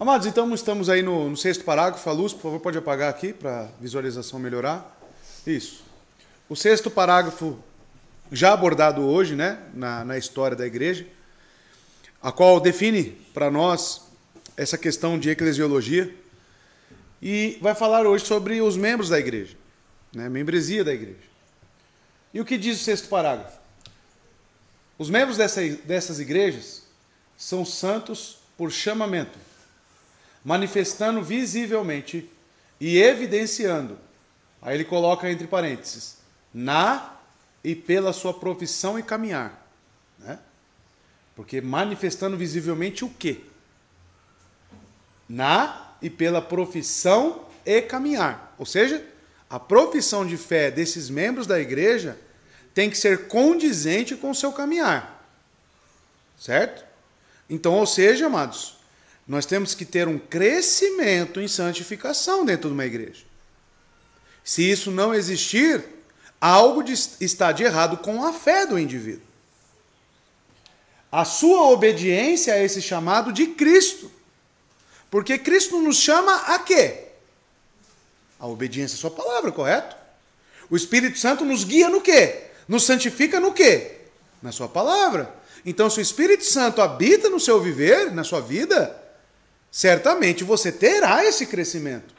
Amados, então estamos aí no sexto parágrafo. A luz, por favor, pode apagar aqui para a visualização melhorar. Isso. O sexto parágrafo já abordado hoje, né, na história da igreja, a qual define para nós essa questão de eclesiologia e vai falar hoje sobre os membros da igreja, né, membresia da igreja. E o que diz o sexto parágrafo? Os membros dessas igrejas são santos por chamamento, manifestando visivelmente e evidenciando, aí ele coloca entre parênteses, na e pela sua profissão e caminhar. Né? Porque manifestando visivelmente o quê? Na e pela profissão e caminhar. Ou seja, a profissão de fé desses membros da igreja tem que ser condizente com o seu caminhar. Certo? Então, ou seja, amados, nós temos que ter um crescimento em santificação dentro de uma igreja. Se isso não existir, algo está de errado com a fé do indivíduo. A sua obediência a esse chamado de Cristo. Porque Cristo nos chama a quê? A obediência à sua palavra, correto? O Espírito Santo nos guia no quê? Nos santifica no quê? Na sua palavra. Então, se o Espírito Santo habita no seu viver, na sua vida, certamente você terá esse crescimento.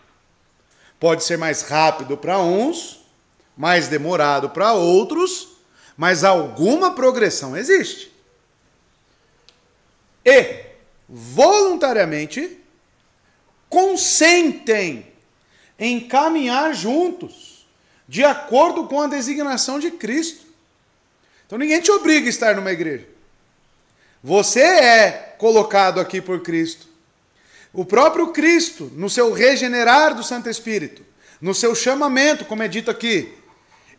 Pode ser mais rápido para uns, mais demorado para outros, mas alguma progressão existe. E, voluntariamente, consentem em caminhar juntos, de acordo com a designação de Cristo. Então ninguém te obriga a estar numa igreja. Você é colocado aqui por Cristo. O próprio Cristo, no seu regenerar do Santo Espírito, no seu chamamento, como é dito aqui,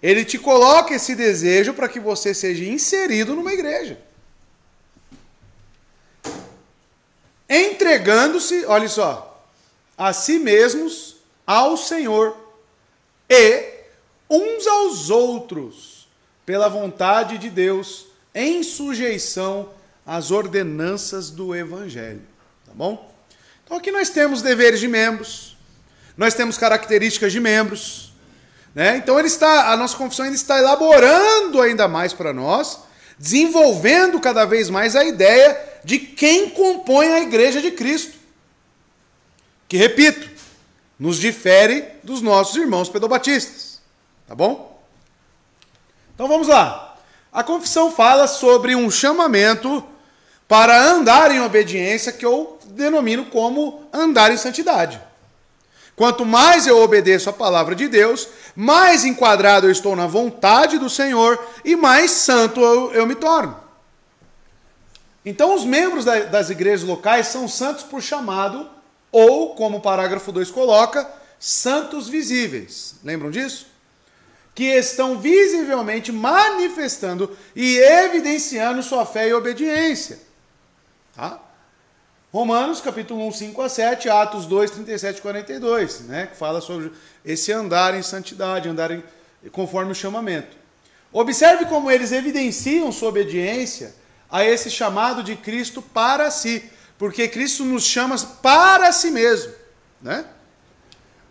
ele te coloca esse desejo para que você seja inserido numa igreja. Entregando-se, olha só, a si mesmos, ao Senhor e uns aos outros, pela vontade de Deus, em sujeição às ordenanças do Evangelho. Tá bom? Então aqui nós temos deveres de membros, nós temos características de membros, né? Então a nossa confissão ainda está elaborando ainda mais para nós, desenvolvendo cada vez mais a ideia de quem compõe a igreja de Cristo. Que, repito, nos difere dos nossos irmãos pedobatistas. Tá bom? Então vamos lá. A confissão fala sobre um chamamento para andar em obediência, que eu denomino como andar em santidade. Quanto mais eu obedeço a palavra de Deus, mais enquadrado eu estou na vontade do Senhor e mais santo eu me torno. Então os membros das igrejas locais são santos por chamado, ou, como o parágrafo 2 coloca, santos visíveis. Lembram disso? Que estão visivelmente manifestando e evidenciando sua fé e obediência. Tá? Romanos, capítulo 1, 5 a 7, Atos 2, 37 e 42, né? Que fala sobre esse andar em santidade, andar conforme o chamamento. Observe como eles evidenciam sua obediência a esse chamado de Cristo para si, porque Cristo nos chama para si mesmo, né?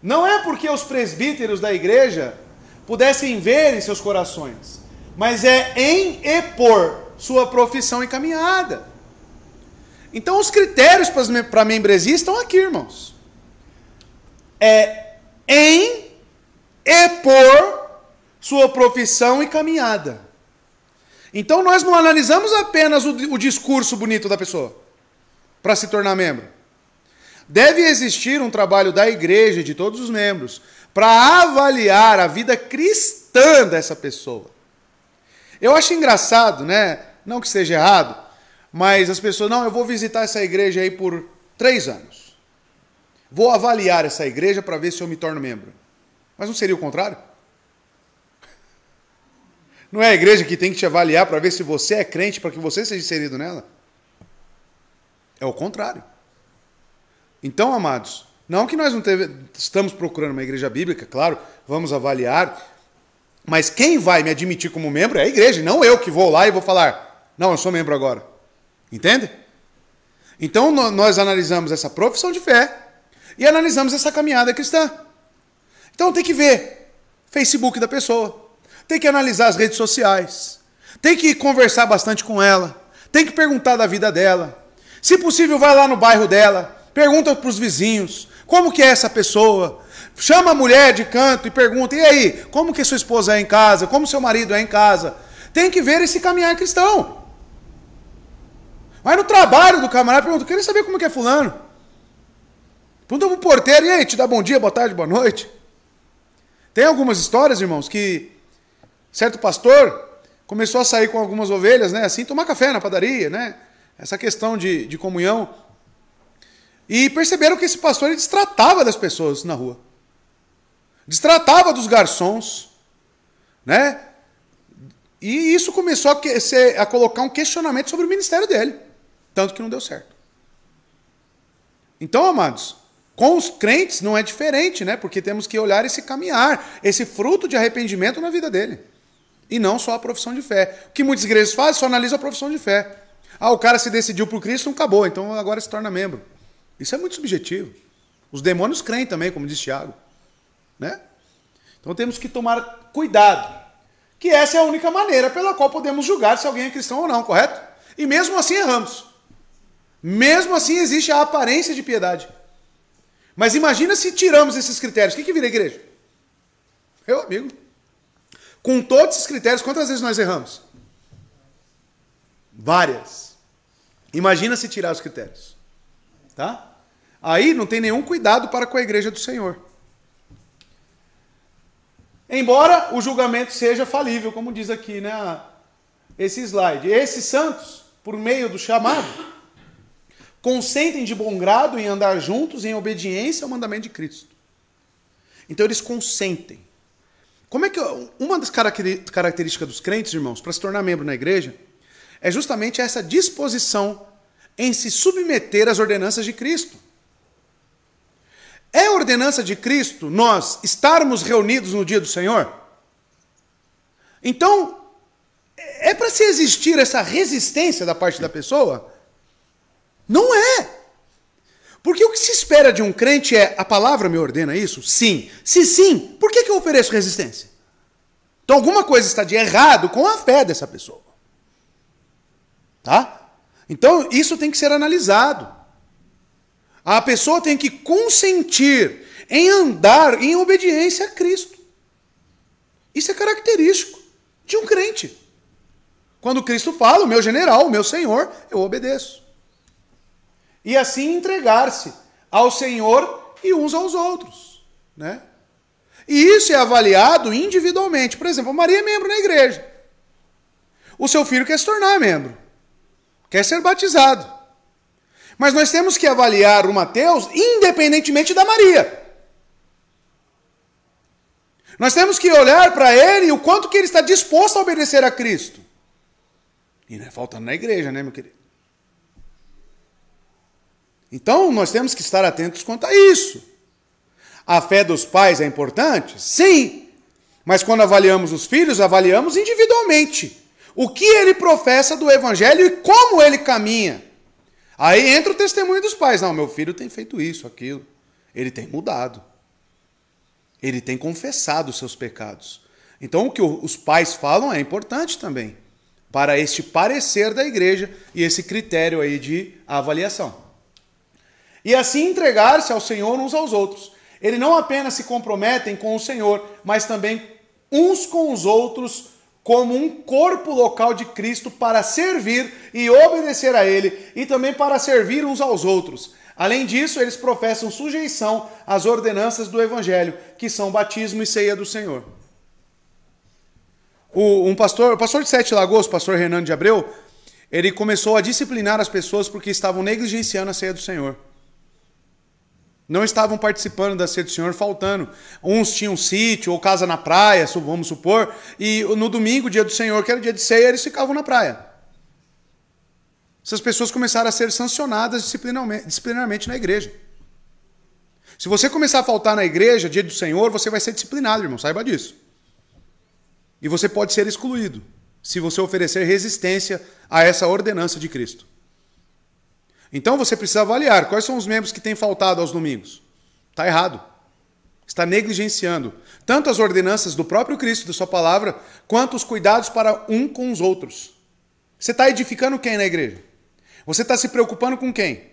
Não é porque os presbíteros da igreja pudessem ver em seus corações, mas é em e por sua profissão e caminhada. Então os critérios para a membresia estão aqui, irmãos. É em e por sua profissão e caminhada. Então nós não analisamos apenas o discurso bonito da pessoa para se tornar membro. Deve existir um trabalho da igreja e de todos os membros para avaliar a vida cristã dessa pessoa. Eu acho engraçado, né? Não que seja errado, mas as pessoas, não, eu vou visitar essa igreja aí por 3 anos. Vou avaliar essa igreja para ver se eu me torno membro. Mas não seria o contrário? Não é a igreja que tem que te avaliar para ver se você é crente, para que você seja inserido nela? É o contrário. Então, amados, não que nós não estamos procurando uma igreja bíblica, claro, vamos avaliar, mas quem vai me admitir como membro é a igreja, não eu que vou lá e vou falar, não, eu sou membro agora. Entende? Então nós analisamos essa profissão de fé e analisamos essa caminhada cristã. Então tem que ver Facebook da pessoa, tem que analisar as redes sociais, tem que conversar bastante com ela, tem que perguntar da vida dela. Se possível, vai lá no bairro dela, pergunta para os vizinhos, como que é essa pessoa? Chama a mulher de canto e pergunta, e aí, como que sua esposa é em casa? Como seu marido é em casa? Tem que ver esse caminhar cristão. Vai no trabalho do camarada e pergunta, queria saber como que é fulano. Pergunta pro porteiro, e aí, te dá bom dia, boa tarde, boa noite? Tem algumas histórias, irmãos, que certo pastor começou a sair com algumas ovelhas, né, assim, tomar café na padaria, né, essa questão de comunhão. E perceberam que esse pastor ele destratava das pessoas na rua. Destratava dos garçons, né? E isso começou a colocar um questionamento sobre o ministério dele. Tanto que não deu certo. Então, amados, com os crentes não é diferente, né? Porque temos que olhar esse caminhar, esse fruto de arrependimento na vida dele. E não só a profissão de fé. O que muitas igrejas fazem, só analisam a profissão de fé. Ah, o cara se decidiu por Cristo, não acabou, então agora se torna membro. Isso é muito subjetivo. Os demônios creem também, como diz Tiago. Né? Então temos que tomar cuidado. Que essa é a única maneira pela qual podemos julgar se alguém é cristão ou não, correto? E mesmo assim erramos. Mesmo assim existe a aparência de piedade. Mas imagina se tiramos esses critérios. O que vira a igreja? Meu amigo. Com todos esses critérios, quantas vezes nós erramos? Várias. Imagina se tirar os critérios. Tá? Aí não tem nenhum cuidado para com a igreja do Senhor. Embora o julgamento seja falível, como diz aqui, né, esse slide. Esses santos, por meio do chamado, consentem de bom grado em andar juntos em obediência ao mandamento de Cristo. Então eles consentem. Como é que uma das características dos crentes, irmãos, para se tornar membro na igreja, é justamente essa disposição em se submeter às ordenanças de Cristo. É a ordenança de Cristo nós estarmos reunidos no dia do Senhor? Então, é para se existir essa resistência da parte da pessoa? Não é. Porque o que se espera de um crente é, a palavra me ordena isso? Sim. Se sim, por que eu ofereço resistência? Então alguma coisa está de errado com a fé dessa pessoa. Tá? Então, isso tem que ser analisado. A pessoa tem que consentir em andar em obediência a Cristo. Isso é característico de um crente. Quando Cristo fala, o meu general, o meu Senhor, eu obedeço. E assim entregar-se ao Senhor e uns aos outros. Né? E isso é avaliado individualmente. Por exemplo, a Maria é membro na igreja. O seu filho quer se tornar membro. Quer ser batizado. Mas nós temos que avaliar o Mateus independentemente da Maria. Nós temos que olhar para ele e o quanto que ele está disposto a obedecer a Cristo. E não é faltando na igreja, né, meu querido? Então, nós temos que estar atentos quanto a isso. A fé dos pais é importante? Sim. Mas quando avaliamos os filhos, avaliamos individualmente. O que ele professa do evangelho e como ele caminha. Aí entra o testemunho dos pais. Não, meu filho tem feito isso, aquilo. Ele tem mudado. Ele tem confessado os seus pecados. Então o que os pais falam é importante também. Para este parecer da igreja e esse critério aí de avaliação. E assim entregar-se ao Senhor uns aos outros. Eles não apenas se comprometem com o Senhor, mas também uns com os outros como um corpo local de Cristo para servir e obedecer a Ele e também para servir uns aos outros. Além disso, eles professam sujeição às ordenanças do Evangelho, que são batismo e ceia do Senhor. O pastor de Sete Lagoas, o pastor Renan de Abreu, ele começou a disciplinar as pessoas porque estavam negligenciando a ceia do Senhor. Não estavam participando da ceia do Senhor, faltando. Uns tinham sítio ou casa na praia, vamos supor, e no domingo, dia do Senhor, que era o dia de ceia, eles ficavam na praia. Essas pessoas começaram a ser sancionadas disciplinarmente na igreja. Se você começar a faltar na igreja, dia do Senhor, você vai ser disciplinado, irmão, saiba disso. E você pode ser excluído, se você oferecer resistência a essa ordenança de Cristo. Então você precisa avaliar quais são os membros que têm faltado aos domingos. Está errado. Está negligenciando tanto as ordenanças do próprio Cristo, da sua palavra, quanto os cuidados para um com os outros. Você está edificando quem na igreja? Você está se preocupando com quem?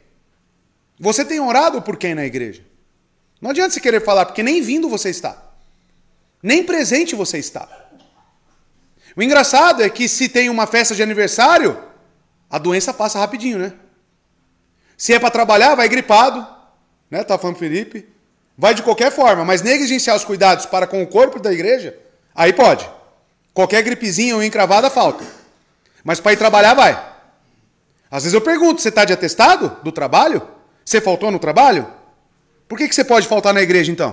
Você tem orado por quem na igreja? Não adianta você querer falar, porque nem vindo você está. Nem presente você está. O engraçado é que se tem uma festa de aniversário, a doença passa rapidinho, né? Se é para trabalhar, vai gripado, né? Tá falando Felipe. Vai de qualquer forma, mas negligenciar os cuidados para com o corpo da igreja, aí pode. Qualquer gripezinha ou encravada falta. Mas para ir trabalhar, vai. Às vezes eu pergunto, você está de atestado do trabalho? Você faltou no trabalho? Por que você pode faltar na igreja, então?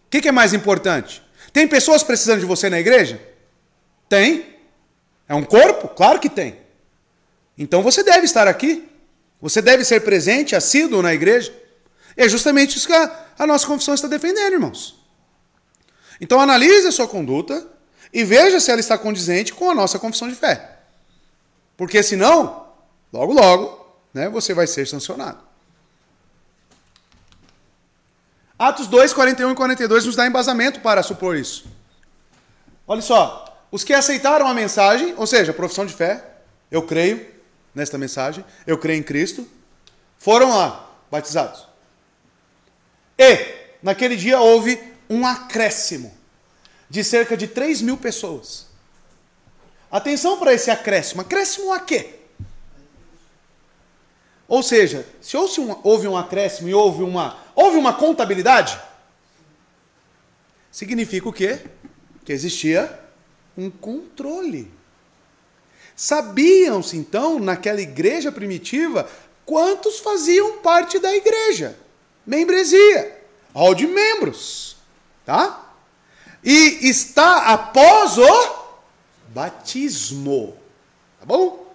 O que é mais importante? Tem pessoas precisando de você na igreja? Tem. É um corpo? Claro que tem. Então você deve estar aqui. Você deve ser presente, assíduo na igreja. É justamente isso que a nossa confissão está defendendo, irmãos. Então analise a sua conduta e veja se ela está condizente com a nossa confissão de fé. Porque senão, logo, logo, né, você vai ser sancionado. Atos 2, 41 e 42 nos dá embasamento para supor isso. Olha só, os que aceitaram a mensagem, ou seja, a profissão de fé, eu creio nesta mensagem, eu creio em Cristo, foram lá, batizados. E, naquele dia, houve um acréscimo de cerca de 3.000 pessoas. Atenção para esse acréscimo. Acréscimo a quê? Ou seja, se houve um acréscimo e houve uma contabilidade, significa o quê? Que existia um controle. Sabiam-se, então, naquela igreja primitiva, quantos faziam parte da igreja. Membresia, hall de membros, tá? E está após o batismo, tá bom?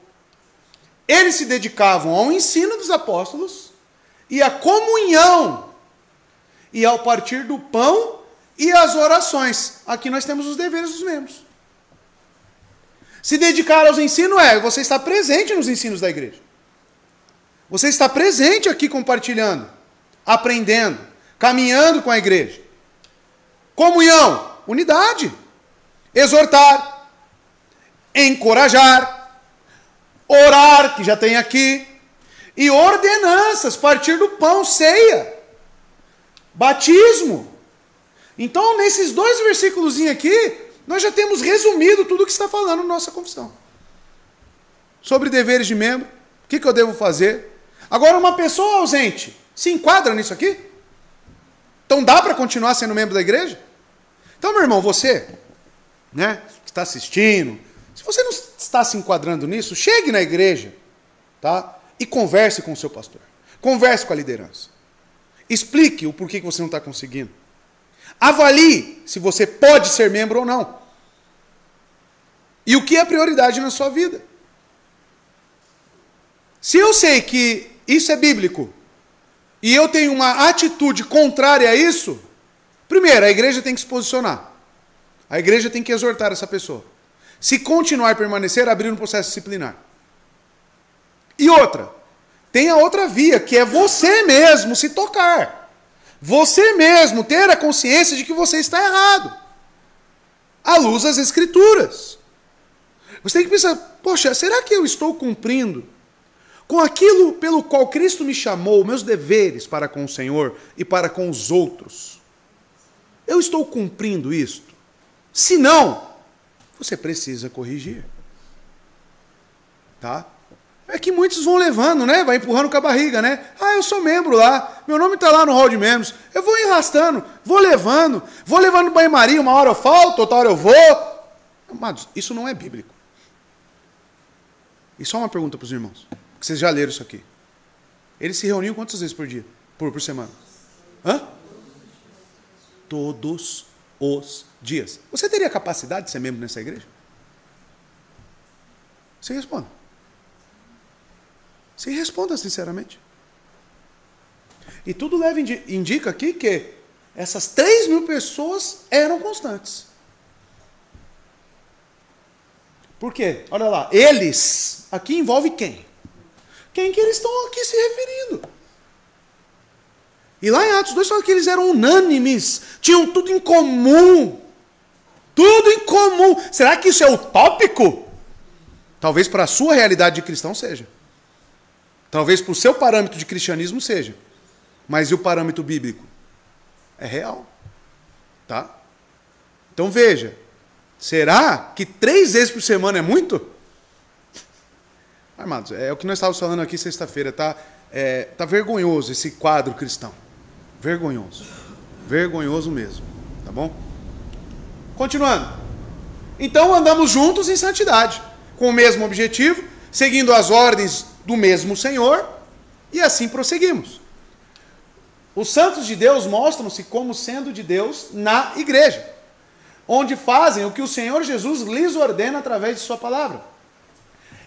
Eles se dedicavam ao ensino dos apóstolos e à comunhão e ao partir do pão e às orações. Aqui nós temos os deveres dos membros. Se dedicar aos ensinos você está presente nos ensinos da igreja. Você está presente aqui compartilhando, aprendendo, caminhando com a igreja. Comunhão, unidade. Exortar, encorajar, orar, que já tem aqui, e ordenanças, partir do pão, ceia, batismo. Então, nesses 2 versículos aqui, nós já temos resumido tudo o que está falando na nossa confissão. Sobre deveres de membro, o que eu devo fazer. Agora, uma pessoa ausente, se enquadra nisso aqui? Então dá para continuar sendo membro da igreja? Então, meu irmão, você, né, que está assistindo, se você não está se enquadrando nisso, chegue na igreja, tá? E converse com o seu pastor. Converse com a liderança. Explique o porquê que você não está conseguindo. Avalie se você pode ser membro ou não. E o que é prioridade na sua vida. Se eu sei que isso é bíblico, e eu tenho uma atitude contrária a isso, primeiro, a igreja tem que se posicionar. A igreja tem que exortar essa pessoa. Se continuar e permanecer, abrir um processo disciplinar. E outra, tem a outra via, que é você mesmo se tocar. Você mesmo ter a consciência de que você está errado. À luz das Escrituras. Você tem que pensar, poxa, será que eu estou cumprindo com aquilo pelo qual Cristo me chamou, meus deveres para com o Senhor e para com os outros? Eu estou cumprindo isto? Se não, você precisa corrigir. Tá? É que muitos vão levando, né? Vai empurrando com a barriga, né? Ah, eu sou membro lá, meu nome está lá no hall de membros. Eu vou arrastando, vou levando banho-maria, uma hora eu falto, outra hora eu vou. Amados, isso não é bíblico. E só uma pergunta para os irmãos, que vocês já leram isso aqui. Eles se reuniam quantas vezes por dia? Por semana? Hã? Todos os dias. Você teria capacidade de ser membro nessa igreja? Você responda. Você responda sinceramente. E tudo indica aqui que essas 3.000 pessoas eram constantes. Por quê? Olha lá, eles, aqui envolve quem? quem que eles estão aqui se referindo. E lá em Atos 2 fala que eles eram unânimes, tinham tudo em comum. Tudo em comum. Será que isso é utópico? Talvez para a sua realidade de cristão seja. Talvez para o seu parâmetro de cristianismo seja. Mas e o parâmetro bíblico? É real. Tá? Então veja. Será que 3 vezes por semana é muito? Amados, é o que nós estávamos falando aqui sexta-feira. Tá vergonhoso esse quadro cristão. Vergonhoso. Vergonhoso mesmo. Tá bom? Continuando. Então andamos juntos em santidade, com o mesmo objetivo, seguindo as ordens do mesmo Senhor, e assim prosseguimos. Os santos de Deus mostram-se como sendo de Deus na igreja, onde fazem o que o Senhor Jesus lhes ordena através de sua palavra.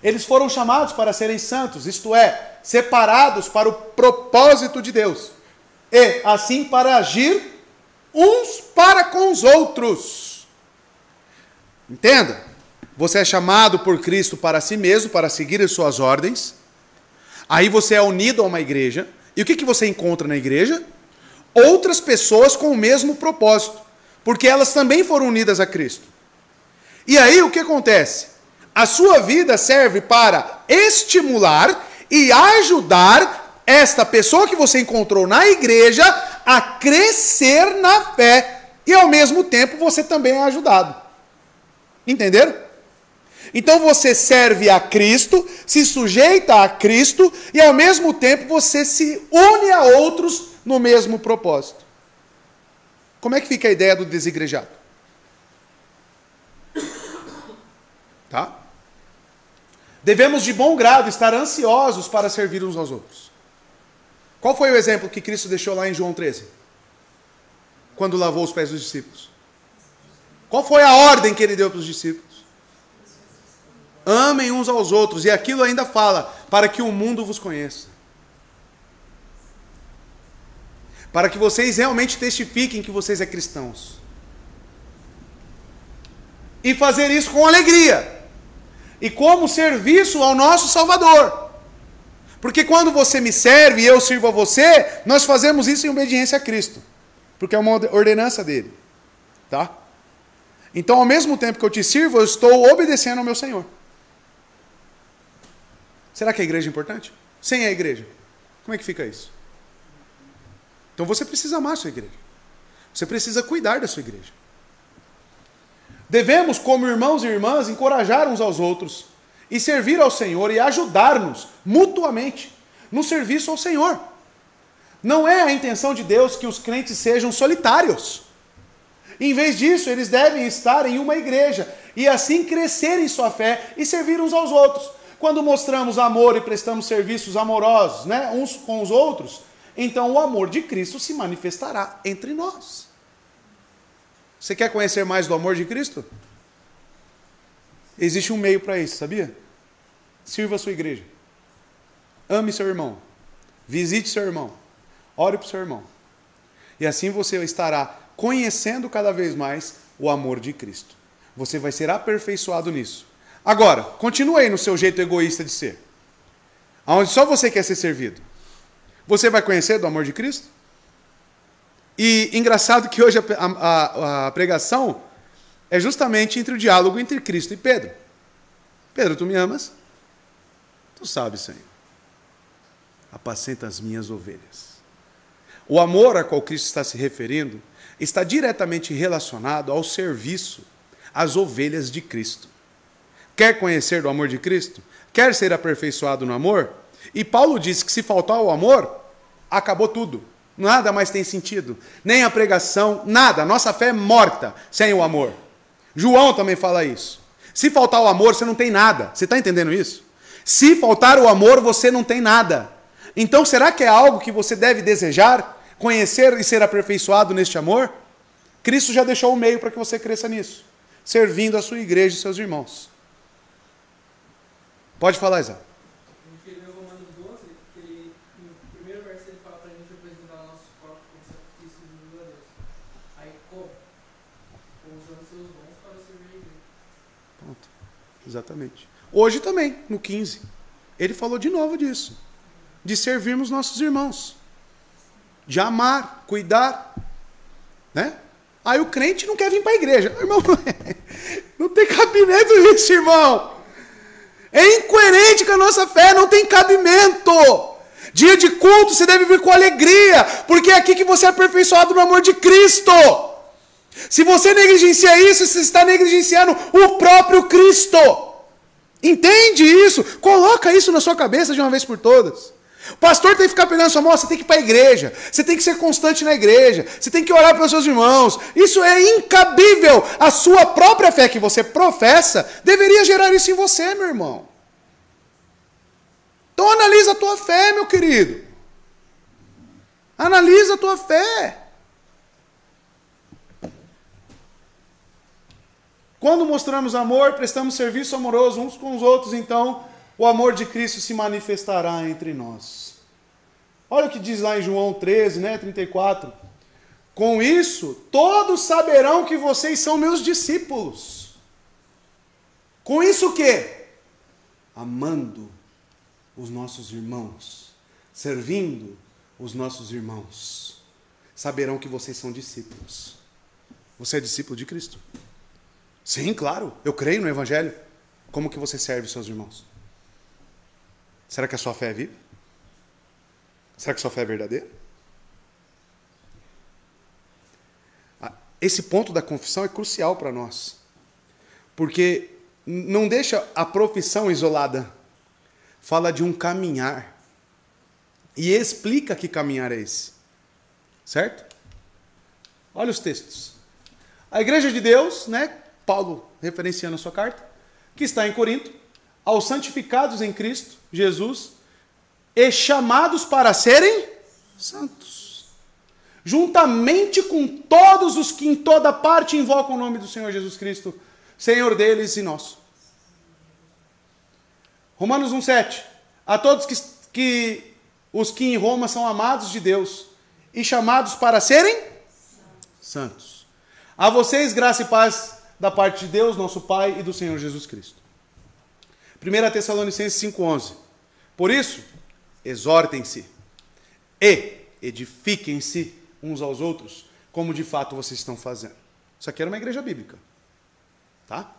Eles foram chamados para serem santos, isto é, separados para o propósito de Deus, e assim para agir uns para com os outros. Entenda, você é chamado por Cristo para si mesmo, para seguir as suas ordens. Aí você é unido a uma igreja. E o que você encontra na igreja? Outras pessoas com o mesmo propósito, porque elas também foram unidas a Cristo. E aí o que acontece? A sua vida serve para estimular e ajudar esta pessoa que você encontrou na igreja a crescer na fé. E ao mesmo tempo você também é ajudado. Entenderam? Então você serve a Cristo, se sujeita a Cristo e ao mesmo tempo você se une a outros no mesmo propósito. Como é que fica a ideia do desigrejado? Tá? Devemos de bom grado estar ansiosos para servir uns aos outros. Qual foi o exemplo que Cristo deixou lá em João 13? Quando lavou os pés dos discípulos. Qual foi a ordem que ele deu para os discípulos? Amem uns aos outros. E aquilo ainda fala, para que o mundo vos conheça. Para que vocês realmente testifiquem que vocês são cristãos. E fazer isso com alegria. E como serviço ao nosso Salvador. Porque quando você me serve e eu sirvo a você, nós fazemos isso em obediência a Cristo. Porque é uma ordenança dele. Tá? Então, ao mesmo tempo que eu te sirvo, eu estou obedecendo ao meu Senhor. Será que a igreja é importante? Sem a igreja, como é que fica isso? Então você precisa amar a sua igreja. Você precisa cuidar da sua igreja. Devemos, como irmãos e irmãs, encorajar uns aos outros e servir ao Senhor e ajudar-nos mutuamente no serviço ao Senhor. Não é a intenção de Deus que os crentes sejam solitários. Em vez disso, eles devem estar em uma igreja e assim crescer em sua fé e servir uns aos outros. Quando mostramos amor e prestamos serviços amorosos, né, uns com os outros, então o amor de Cristo se manifestará entre nós. Você quer conhecer mais do amor de Cristo? Existe um meio para isso, sabia? Sirva a sua igreja. Ame seu irmão. Visite seu irmão. Ore para o seu irmão. E assim você estará conhecendo cada vez mais o amor de Cristo. Você vai ser aperfeiçoado nisso. Agora, continue aí no seu jeito egoísta de ser. Onde só você quer ser servido. Você vai conhecer do amor de Cristo? E engraçado que hoje a pregação é justamente entre o diálogo entre Cristo e Pedro. Pedro, tu me amas? Tu sabes, Senhor. Apacenta as minhas ovelhas. O amor a qual Cristo está se referindo está diretamente relacionado ao serviço às ovelhas de Cristo. Quer conhecer do amor de Cristo? Quer ser aperfeiçoado no amor? E Paulo diz que se faltar o amor, acabou tudo. Nada mais tem sentido. Nem a pregação, nada. Nossa fé é morta sem o amor. João também fala isso. Se faltar o amor, você não tem nada. Você está entendendo isso? Se faltar o amor, você não tem nada. Então, será que é algo que você deve desejar? Conhecer e ser aperfeiçoado neste amor? Cristo já deixou o meio para que você cresça nisso. Servindo a sua igreja e seus irmãos. Pode falar, Isaac. A gente leu Romanos 12, que no primeiro verso ele fala para a gente apresentar nossos corpos como sacrifício vivo a Deus. Aí como? Usando seus dons para servir a igreja. Pronto. Exatamente. Hoje também, no 15. Ele falou de novo disso. de servirmos nossos irmãos, de amar, cuidar, né? Aí o crente não quer vir para a igreja. Irmão, não tem cabimento isso, irmão. É incoerente com a nossa fé, não tem cabimento. Dia de culto você deve vir com alegria, porque é aqui que você é aperfeiçoado no amor de Cristo. Se você negligencia isso, você está negligenciando o próprio Cristo. Entende isso? Coloca isso na sua cabeça de uma vez por todas. O pastor tem que ficar pegando sua mão, você tem que ir para a igreja, você tem que ser constante na igreja, você tem que orar pelos seus irmãos. Isso é incabível. A sua própria fé que você professa deveria gerar isso em você, meu irmão. Então analisa a tua fé, meu querido. Analisa a tua fé. Quando mostramos amor, prestamos serviço amoroso uns com os outros, então o amor de Cristo se manifestará entre nós. Olha o que diz lá em João 13, 34. Com isso, todos saberão que vocês são meus discípulos. Com isso o quê? Amando os nossos irmãos, servindo os nossos irmãos. Saberão que vocês são discípulos. Você é discípulo de Cristo? Sim, claro. Eu creio no Evangelho. Como que você serve os seus irmãos? Será que a sua fé é viva? Será que a sua fé é verdadeira? Esse ponto da confissão é crucial para nós. Porque não deixa a profissão isolada. Fala de um caminhar. E explica que caminhar é esse. Certo? Olha os textos. A igreja de Deus, né? Paulo referenciando a sua carta, que está em Corinto, aos santificados em Cristo Jesus e chamados para serem santos, juntamente com todos os que em toda parte invocam o nome do Senhor Jesus Cristo, Senhor deles e nosso. Romanos 1,7. A todos os que em Roma são amados de Deus e chamados para serem santos. A vocês graça e paz da parte de Deus, nosso Pai, e do Senhor Jesus Cristo. 1 Tessalonicenses 5,11. Por isso, exortem-se e edifiquem-se uns aos outros, como de fato vocês estão fazendo. Isso aqui era uma igreja bíblica. Tá?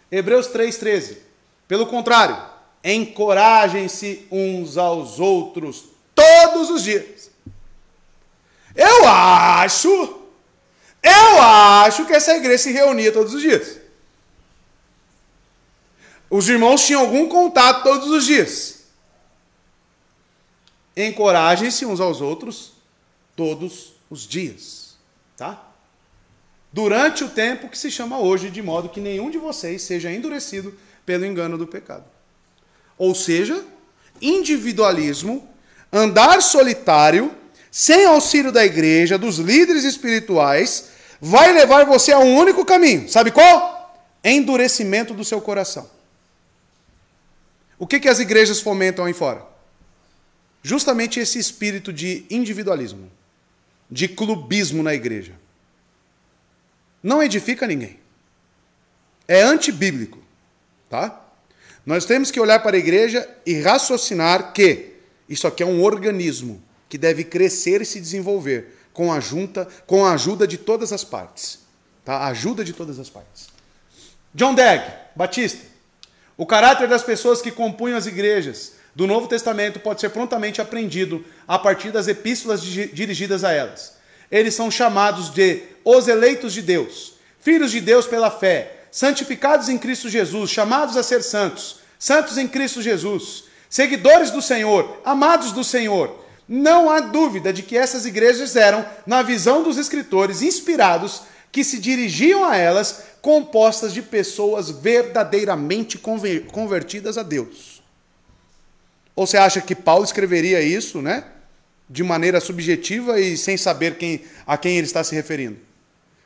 Hebreus 3,13. Pelo contrário, encorajem-se uns aos outros todos os dias. Eu acho que essa igreja se reunia todos os dias. Os irmãos tinham algum contato todos os dias. Encorajem-se uns aos outros todos os dias. Tá? Durante o tempo que se chama hoje, de modo que nenhum de vocês seja endurecido pelo engano do pecado. Ou seja, individualismo, andar solitário, sem auxílio da igreja, dos líderes espirituais, vai levar você a um único caminho. Sabe qual? Endurecimento do seu coração. O que as igrejas fomentam aí fora? Justamente esse espírito de individualismo, de clubismo na igreja. Não edifica ninguém. É antibíblico. Tá? Nós temos que olhar para a igreja e raciocinar que isso aqui é um organismo que deve crescer e se desenvolver com a ajuda de todas as partes. Tá? A ajuda de todas as partes. John Dagg, Batista. O caráter das pessoas que compunham as igrejas do Novo Testamento pode ser prontamente aprendido a partir das epístolas dirigidas a elas. Eles são chamados de os eleitos de Deus, filhos de Deus pela fé, santificados em Cristo Jesus, chamados a ser santos, santos em Cristo Jesus, seguidores do Senhor, amados do Senhor. Não há dúvida de que essas igrejas eram, na visão dos escritores inspirados, que se dirigiam a elas, compostas de pessoas verdadeiramente convertidas a Deus. Ou você acha que Paulo escreveria isso, né, de maneira subjetiva e sem saber a quem ele está se referindo?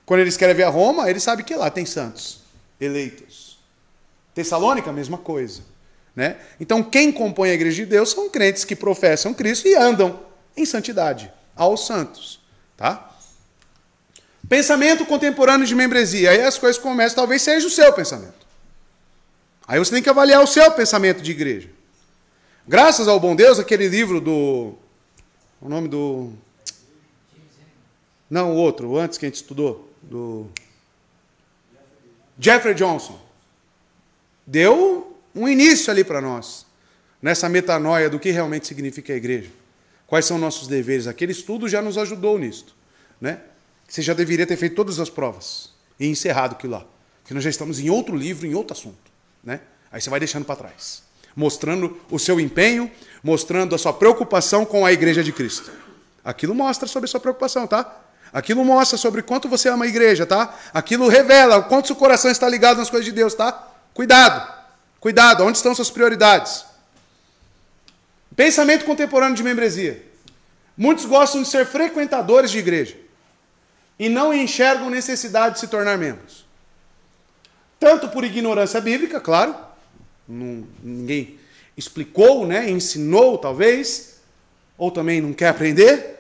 Quando ele escreve a Roma, ele sabe que lá tem santos, eleitos. Tessalônica, a mesma coisa. Né? Então, quem compõe a igreja de Deus são crentes que professam Cristo e andam em santidade, aos santos. Tá? Pensamento contemporâneo de membresia. Aí as coisas começam, talvez seja o seu pensamento. Aí você tem que avaliar o seu pensamento de igreja. Graças ao bom Deus, aquele livro do... O nome do... Não, o outro, antes que a gente estudou. Do Jeffrey Johnson. Deu um início ali para nós. Nessa metanoia do que realmente significa a igreja. Quais são nossos deveres. Aquele estudo já nos ajudou nisto. Né? Você já deveria ter feito todas as provas. E encerrado aquilo lá. Porque nós já estamos em outro livro, em outro assunto. Né? Aí você vai deixando para trás. Mostrando o seu empenho, mostrando a sua preocupação com a igreja de Cristo. Aquilo mostra sobre a sua preocupação, tá? Aquilo mostra sobre quanto você ama a igreja, tá? Aquilo revela o quanto seu coração está ligado nas coisas de Deus, tá? Cuidado. Cuidado, onde estão suas prioridades? Pensamento contemporâneo de membresia. Muitos gostam de ser frequentadores de igreja e não enxergam necessidade de se tornar membros. Tanto por ignorância bíblica, claro, ninguém explicou, né, ensinou talvez, ou também não quer aprender,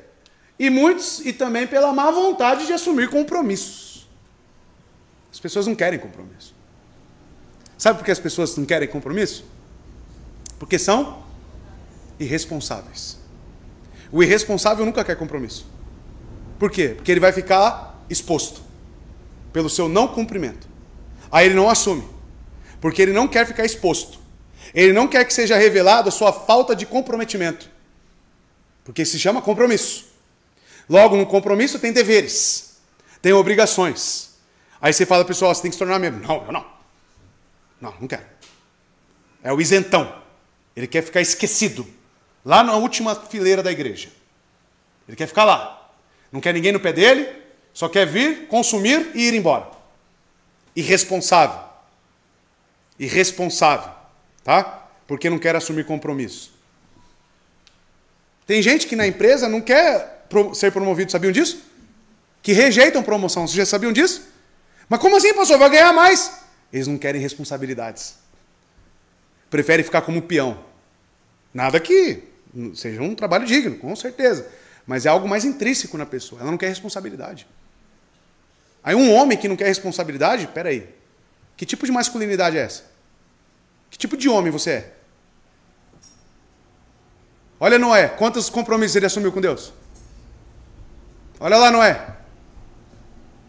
e também pela má vontade de assumir compromissos. As pessoas não querem compromisso. Sabe por que as pessoas não querem compromisso? Porque são irresponsáveis. O irresponsável nunca quer compromisso. Por quê? Porque ele vai ficar exposto pelo seu não cumprimento. Aí ele não assume. Porque ele não quer ficar exposto. Ele não quer que seja revelado a sua falta de comprometimento. Porque se chama compromisso. Logo, no compromisso tem deveres. Tem obrigações. Aí você fala, pessoal, você tem que se tornar membro. Não, eu não. Não quero. É o isentão. Ele quer ficar esquecido. Lá na última fileira da igreja. Ele quer ficar lá. Não quer ninguém no pé dele. Só quer vir, consumir e ir embora. Irresponsável. Irresponsável. Tá? Porque não quer assumir compromisso. Tem gente que na empresa não quer ser promovido, sabiam disso? Que rejeitam promoção, vocês já sabiam disso? Mas como assim, pastor? Vai ganhar mais? Eles não querem responsabilidades. Preferem ficar como peão. Nada que seja um trabalho digno, com certeza. Mas é algo mais intrínseco na pessoa. Ela não quer responsabilidade. Aí um homem que não quer responsabilidade, peraí. Que tipo de masculinidade é essa? Que tipo de homem você é? Olha Noé, quantos compromissos ele assumiu com Deus? Olha lá Noé.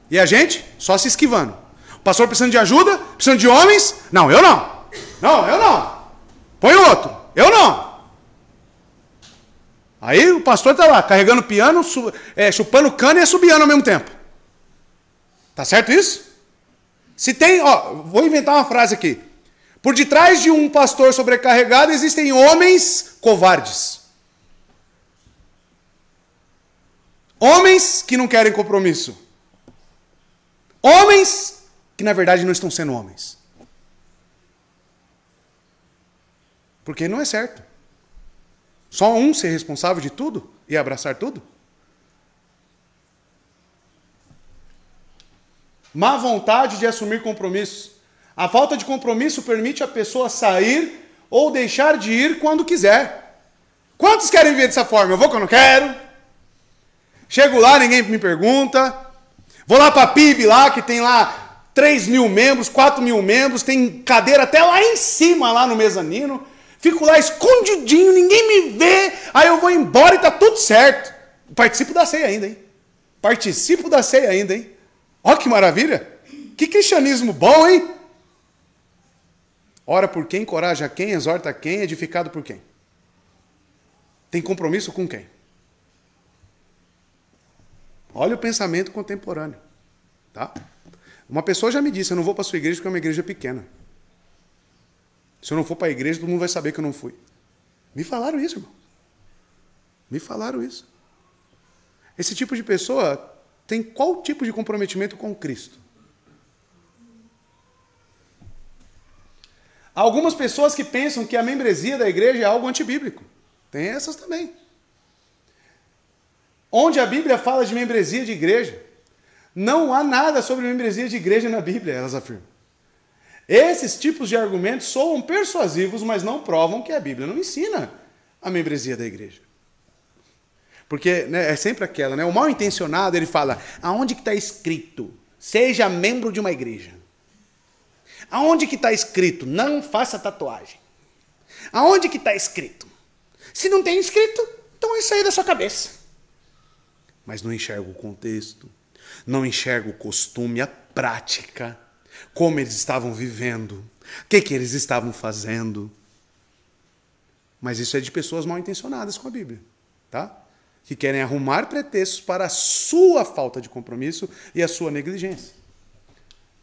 E a gente só se esquivando. O pastor precisando de ajuda? Precisando de homens? Não, eu não. Não, eu não. Põe outro. Eu não. Aí o pastor está lá, carregando piano, chupando cana e assobiando ao mesmo tempo. Tá certo isso? Se tem, vou inventar uma frase aqui. Por detrás de um pastor sobrecarregado existem homens covardes. Homens que não querem compromisso. Homens que na verdade não estão sendo homens. Porque não é certo. Só um ser responsável de tudo e abraçar tudo? Má vontade de assumir compromissos. A falta de compromisso permite a pessoa sair ou deixar de ir quando quiser. Quantos querem ver dessa forma? Eu vou quando eu quero. Chego lá, ninguém me pergunta. Vou lá para a PIB lá, que tem lá 3.000 membros, 4.000 membros, tem cadeira até lá em cima, lá no mezanino. Fico lá escondidinho, ninguém me vê. Aí eu vou embora e tá tudo certo. Participo da ceia ainda, hein? Participo da ceia ainda, hein? Ó que maravilha. Que cristianismo bom, hein? Ora por quem, encoraja quem, exorta quem, edificado por quem? Tem compromisso com quem? Olha o pensamento contemporâneo. Tá? Uma pessoa já me disse, eu não vou para a sua igreja porque é uma igreja pequena. Se eu não for para a igreja, todo mundo vai saber que eu não fui. Me falaram isso, irmão. Me falaram isso. Esse tipo de pessoa tem qual tipo de comprometimento com Cristo? Há algumas pessoas que pensam que a membresia da igreja é algo antibíblico. Tem essas também. Onde a Bíblia fala de membresia de igreja, não há nada sobre membresia de igreja na Bíblia, elas afirmam. Esses tipos de argumentos soam persuasivos, mas não provam que a Bíblia não ensina a membresia da igreja. Porque né, é sempre aquela, né? O mal intencionado, ele fala, aonde que está escrito? Seja membro de uma igreja. Aonde que está escrito? Não faça tatuagem. Aonde que está escrito? Se não tem escrito, então é isso aí da sua cabeça. Mas não enxerga o contexto, não enxerga o costume, a prática, como eles estavam vivendo, o que eles estavam fazendo. Mas isso é de pessoas mal intencionadas com a Bíblia, tá? Que querem arrumar pretextos para a sua falta de compromisso e a sua negligência.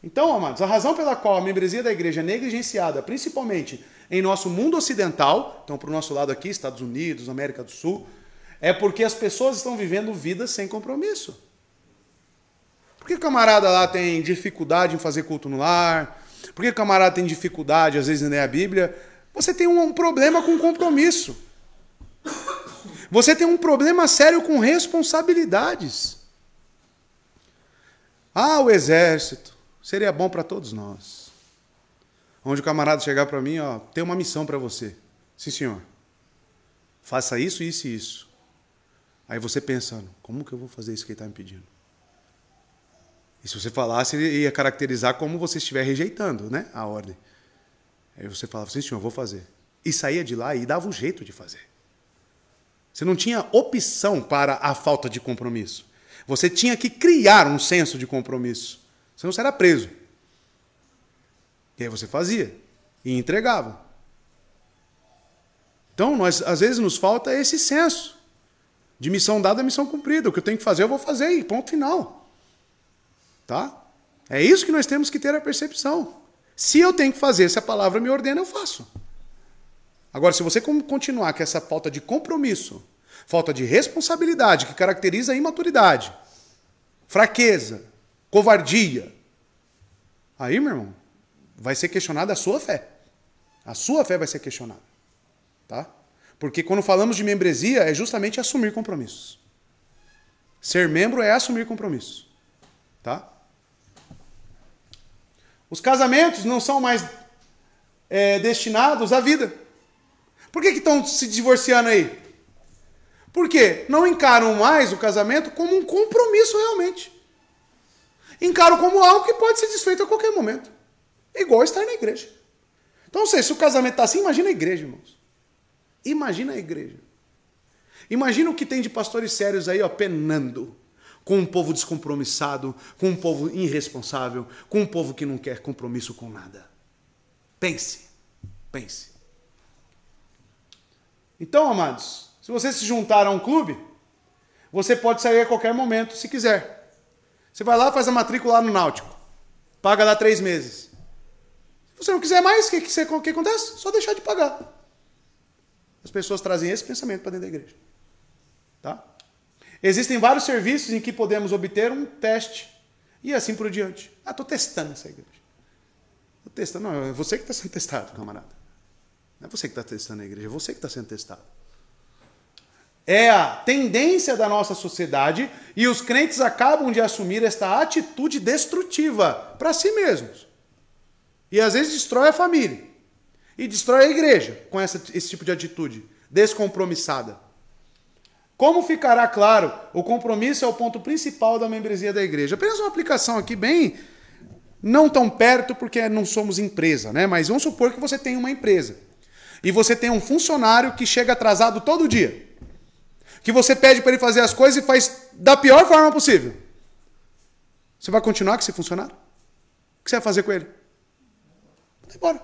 Então, amados, a razão pela qual a membresia da igreja é negligenciada, principalmente em nosso mundo ocidental, então para o nosso lado aqui, Estados Unidos, América do Sul, é porque as pessoas estão vivendo vidas sem compromisso. Por que o camarada lá tem dificuldade em fazer culto no lar? Por que o camarada tem dificuldade, às vezes, em ler a Bíblia? Você tem um problema com compromisso. Você tem um problema sério com responsabilidades. Ah, o exército seria bom para todos nós. Onde o camarada chegar para mim, ó, tem uma missão para você. Sim, senhor. Faça isso, isso e isso. Aí você pensando, como que eu vou fazer isso que ele está me pedindo? E se você falasse, ele ia caracterizar como você estiver rejeitando, né, a ordem. Aí você falava, sim, senhor, eu vou fazer. E saía de lá e dava um jeito de fazer. Você não tinha opção para a falta de compromisso. Você tinha que criar um senso de compromisso. Senão você era preso. E aí você fazia. E entregava. Então, às vezes nos falta esse senso. De missão dada, missão cumprida. O que eu tenho que fazer, eu vou fazer. E ponto final. Tá? É isso que nós temos que ter a percepção. Se eu tenho que fazer, se a palavra me ordena, eu faço. Agora, se você continuar com essa falta de compromisso, falta de responsabilidade, que caracteriza a imaturidade, fraqueza, covardia, aí, meu irmão, vai ser questionada a sua fé. A sua fé vai ser questionada. Tá? Porque quando falamos de membresia, é justamente assumir compromissos. Ser membro é assumir compromissos. Tá? Os casamentos não são mais destinados à vida. Por que estão se divorciando aí? Por quê? Não encaram mais o casamento como um compromisso realmente. Encaram como algo que pode ser desfeito a qualquer momento. É igual estar na igreja. Então, se o casamento está assim, imagina a igreja, irmãos. Imagina a igreja. Imagina o que tem de pastores sérios aí, ó, penando com um povo descompromissado, com um povo irresponsável, com um povo que não quer compromisso com nada. Pense. Pense. Então, amados, se você se juntar a um clube, você pode sair a qualquer momento, se quiser. Você vai lá, faz a matrícula lá no Náutico. Paga lá 3 meses. Se você não quiser mais, o que acontece? Só deixar de pagar. As pessoas trazem esse pensamento para dentro da igreja. Tá? Existem vários serviços em que podemos obter um teste. E assim por diante. Ah, estou testando essa igreja. Estou testando. Não, é você que está sendo testado, camarada. Não é você que está testando a igreja, é você que está sendo testado. É a tendência da nossa sociedade e os crentes acabam de assumir esta atitude destrutiva para si mesmos. E às vezes destrói a família. E destrói a igreja com esse tipo de atitude descompromissada. Como ficará claro, o compromisso é o ponto principal da membresia da igreja. Apenas uma aplicação aqui bem, não tão perto porque não somos empresa, né? Mas vamos supor que você tem uma empresa. E você tem um funcionário que chega atrasado todo dia. Que você pede para ele fazer as coisas e faz da pior forma possível. Você vai continuar com esse funcionário? O que você vai fazer com ele? Vai embora.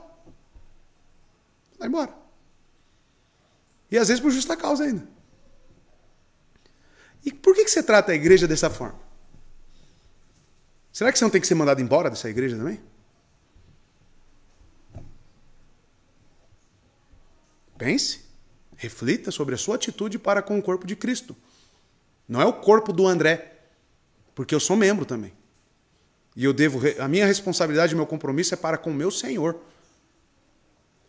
Vai embora. E às vezes por justa causa ainda. E por que você trata a igreja dessa forma? Será que você não tem que ser mandado embora dessa igreja também? Pense, reflita sobre a sua atitude para com o corpo de Cristo. Não é o corpo do André, porque eu sou membro também. E a minha responsabilidade, meu compromisso é para com o meu Senhor.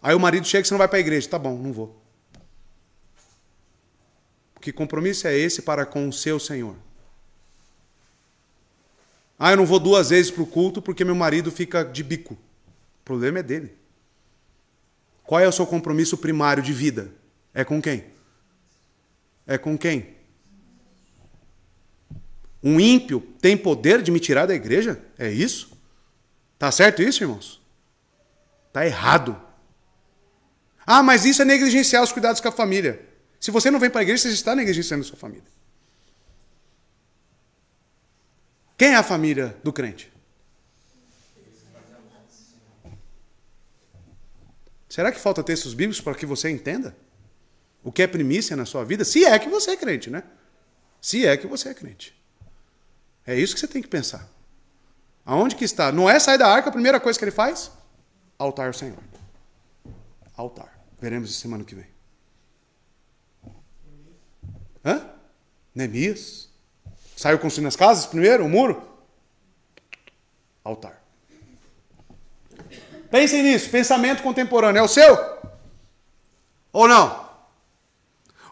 Aí o marido chega e você não vai para a igreja. Tá bom, não vou. Que compromisso é esse para com o seu Senhor? Ah, eu não vou 2 vezes para o culto porque meu marido fica de bico. O problema é dele. Qual é o seu compromisso primário de vida? É com quem? É com quem? Um ímpio tem poder de me tirar da igreja? É isso? Tá certo isso, irmãos? Tá errado. Ah, mas isso é negligenciar os cuidados com a família. Se você não vem para a igreja, você está negligenciando a sua família. Quem é a família do crente? Será que falta textos bíblicos para que você entenda o que é primícia na sua vida? Se é que você é crente, né? Se é que você é crente. É isso que você tem que pensar. Aonde que está? Noé sai da arca, a primeira coisa que ele faz? Altar ao Senhor. Altar. Veremos isso semana que vem. Hã? Neemias. Saiu construindo as casas primeiro, o muro? Altar. Pensem nisso. Pensamento contemporâneo. É o seu? Ou não?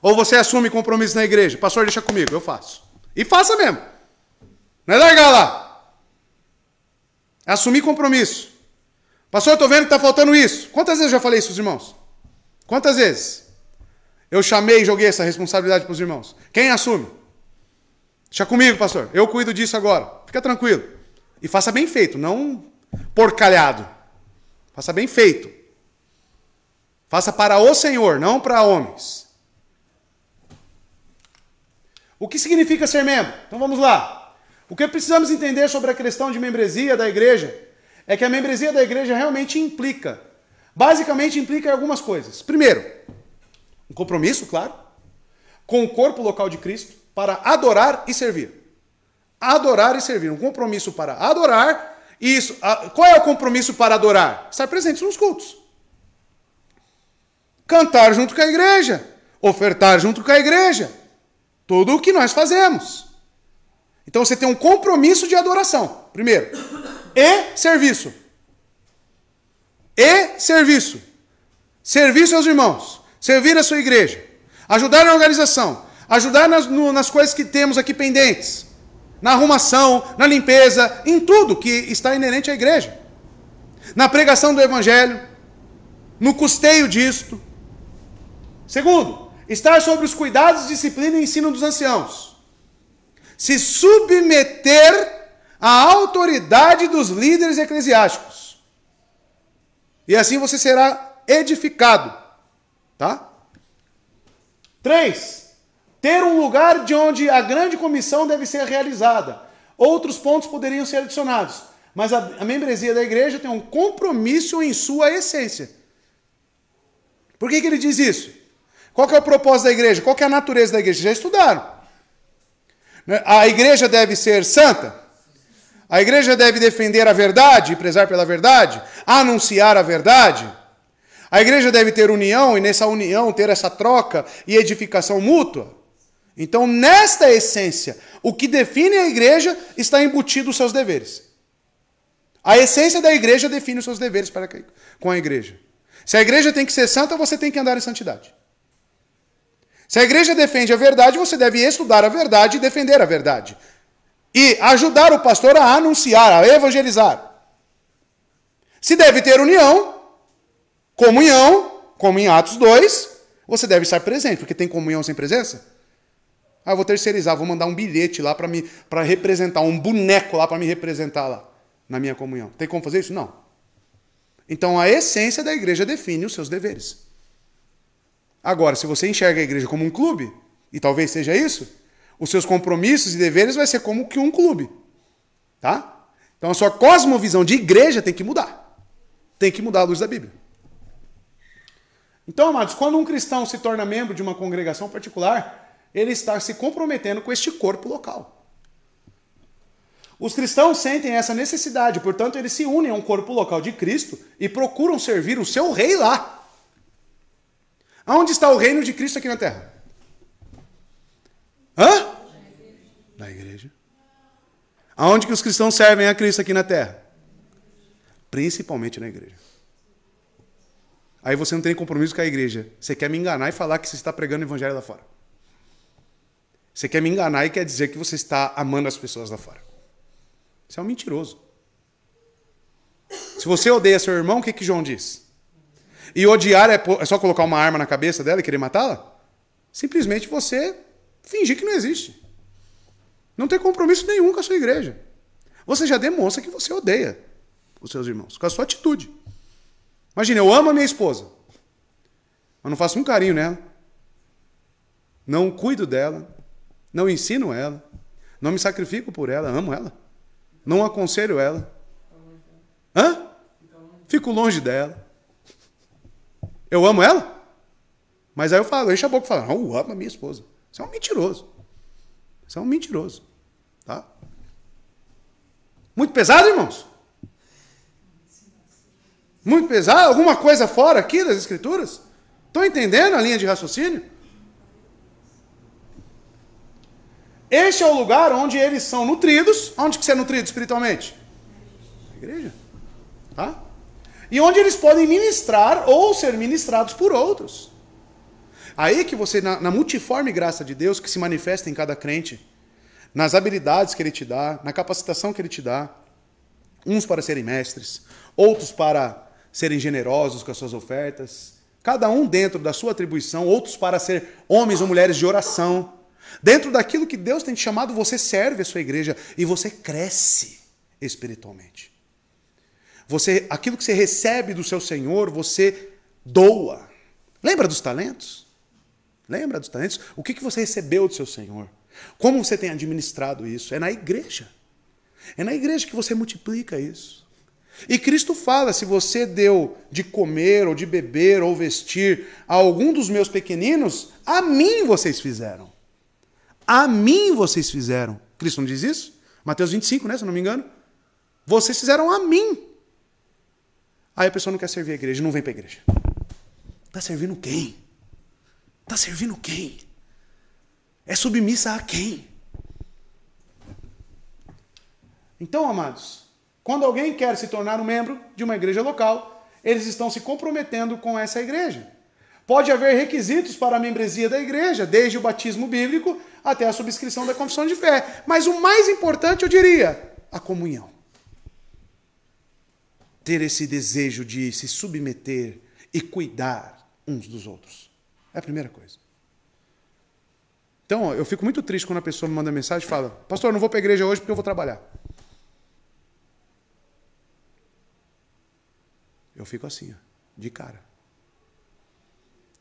Ou você assume compromisso na igreja? Pastor, deixa comigo. Eu faço. E faça mesmo. Não é largar lá. É assumir compromisso. Pastor, eu estou vendo que está faltando isso. Quantas vezes eu já falei isso, irmãos? Quantas vezes? Eu chamei e joguei essa responsabilidade para os irmãos. Quem assume? Deixa comigo, pastor. Eu cuido disso agora. Fica tranquilo. E faça bem feito, não porcalhado. Faça bem feito. Faça para o Senhor, não para homens. O que significa ser membro? Então vamos lá. O que precisamos entender sobre a questão de membresia da igreja é que a membresia da igreja realmente implica, basicamente implica algumas coisas. Primeiro, um compromisso, claro, com o corpo local de Cristo para adorar e servir. Adorar e servir. Um compromisso para adorar. E isso, qual é o compromisso para adorar? Estar presente nos cultos. Cantar junto com a igreja. Ofertar junto com a igreja. Tudo o que nós fazemos. Então você tem um compromisso de adoração, primeiro. E serviço. E serviço. Serviço aos irmãos. Servir a sua igreja. Ajudar na organização. Ajudar nas coisas que temos aqui pendentes. Na arrumação, na limpeza, em tudo que está inerente à igreja. Na pregação do evangelho. No custeio disto. Segundo, estar sobre os cuidados, disciplina e ensino dos anciãos. Se submeter à autoridade dos líderes eclesiásticos. E assim você será edificado. Tá? 3. Ter um lugar de onde a grande comissão deve ser realizada. Outros pontos poderiam ser adicionados. Mas a membresia da igreja tem um compromisso em sua essência. Por que ele diz isso? Qual que é o propósito da igreja? Qual que é a natureza da igreja? Já estudaram. A igreja deve ser santa? A igreja deve defender a verdade e prezar pela verdade? Anunciar a verdade? A igreja deve ter união e nessa união ter essa troca e edificação mútua? Então, nesta essência, o que define a igreja está embutido os seus deveres. A essência da igreja define os seus deveres com a igreja. Se a igreja tem que ser santa, você tem que andar em santidade. Se a igreja defende a verdade, você deve estudar a verdade e defender a verdade. E ajudar o pastor a anunciar, a evangelizar. Se deve ter união, comunhão, como em Atos 2, você deve estar presente, porque tem comunhão sem presença. Ah, eu vou terceirizar, vou mandar um bilhete lá para representar, um boneco lá para me representar lá, na minha comunhão. Tem como fazer isso? Não. Então a essência da igreja define os seus deveres. Agora, se você enxerga a igreja como um clube, e talvez seja isso, os seus compromissos e deveres vai ser como que um clube. Tá? Então a sua cosmovisão de igreja tem que mudar. Tem que mudar a luz da Bíblia. Então, amados, quando um cristão se torna membro de uma congregação particular, ele está se comprometendo com este corpo local. Os cristãos sentem essa necessidade, portanto, eles se unem a um corpo local de Cristo e procuram servir o seu rei lá. Aonde está o reino de Cristo aqui na terra? Hã? Na igreja. Aonde que os cristãos servem a Cristo aqui na terra? Principalmente na igreja. Aí você não tem compromisso com a igreja. Você quer me enganar e falar que você está pregando o evangelho lá fora. Você quer me enganar e quer dizer que você está amando as pessoas lá fora. Você é um mentiroso. Se você odeia seu irmão, o que João diz? E odiar é só colocar uma arma na cabeça dela e querer matá-la? Simplesmente você fingir que não existe. Não tem compromisso nenhum com a sua igreja. Você já demonstra que você odeia os seus irmãos, com a sua atitude. Imagina, eu amo a minha esposa. mas não faço um carinho nela. Não cuido dela. Não ensino ela. Não me sacrifico por ela. Amo ela. Não aconselho ela. Hã? Fico longe dela. Eu amo ela? Mas aí eu falo, enche a boca e falo, não, eu amo a minha esposa. Você é um mentiroso. Você é um mentiroso. Tá? Muito pesado, irmãos? Muito pesado? Alguma coisa fora aqui das Escrituras? Estão entendendo a linha de raciocínio? Este é o lugar onde eles são nutridos. Onde que você é nutrido espiritualmente? Na igreja. Tá? E onde eles podem ministrar ou ser ministrados por outros. Aí que você, na multiforme graça de Deus que se manifesta em cada crente, nas habilidades que Ele te dá, na capacitação que Ele te dá, uns para serem mestres, outros para serem generosos com as suas ofertas, cada um dentro da sua atribuição, outros para ser homens ou mulheres de oração. Dentro daquilo que Deus tem te chamado, você serve a sua igreja e você cresce espiritualmente. Aquilo que você recebe do seu Senhor, você doa. Lembra dos talentos? Lembra dos talentos? O que você recebeu do seu Senhor? Como você tem administrado isso? É na igreja. É na igreja que você multiplica isso. E Cristo fala, se você deu de comer, ou de beber, ou vestir a algum dos meus pequeninos, a mim vocês fizeram. A mim vocês fizeram. Cristo não diz isso? Mateus 25, né, se eu não me engano. Vocês fizeram a mim. Aí a pessoa não quer servir a igreja, não vem para a igreja. Está servindo quem? Está servindo quem? É submissa a quem? Então, amados, quando alguém quer se tornar um membro de uma igreja local, eles estão se comprometendo com essa igreja. Pode haver requisitos para a membresia da igreja, desde o batismo bíblico até a subscrição da confissão de fé. Mas o mais importante, eu diria, a comunhão. Ter esse desejo de se submeter e cuidar uns dos outros. É a primeira coisa. Então, eu fico muito triste quando a pessoa me manda mensagem e fala, pastor, eu não vou para a igreja hoje porque eu vou trabalhar. Eu fico assim, ó, de cara.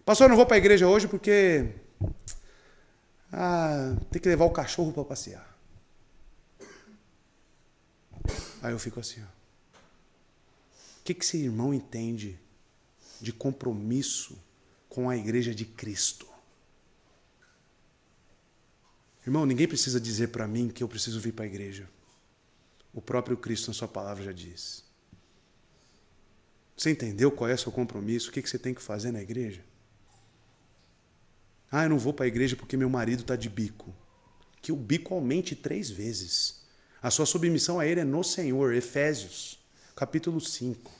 Pastor, eu não vou para a igreja hoje porque tem que levar o cachorro para passear. Aí eu fico assim, ó. O que esse irmão entende de compromisso com a igreja de Cristo? Irmão, ninguém precisa dizer para mim que eu preciso vir para a igreja. O próprio Cristo na sua palavra já diz. Você entendeu qual é o seu compromisso? O que você tem que fazer na igreja? Eu não vou para a igreja porque meu marido está de bico. Que o bico aumente 3 vezes. A sua submissão a ele é no Senhor. Efésios, capítulo 5.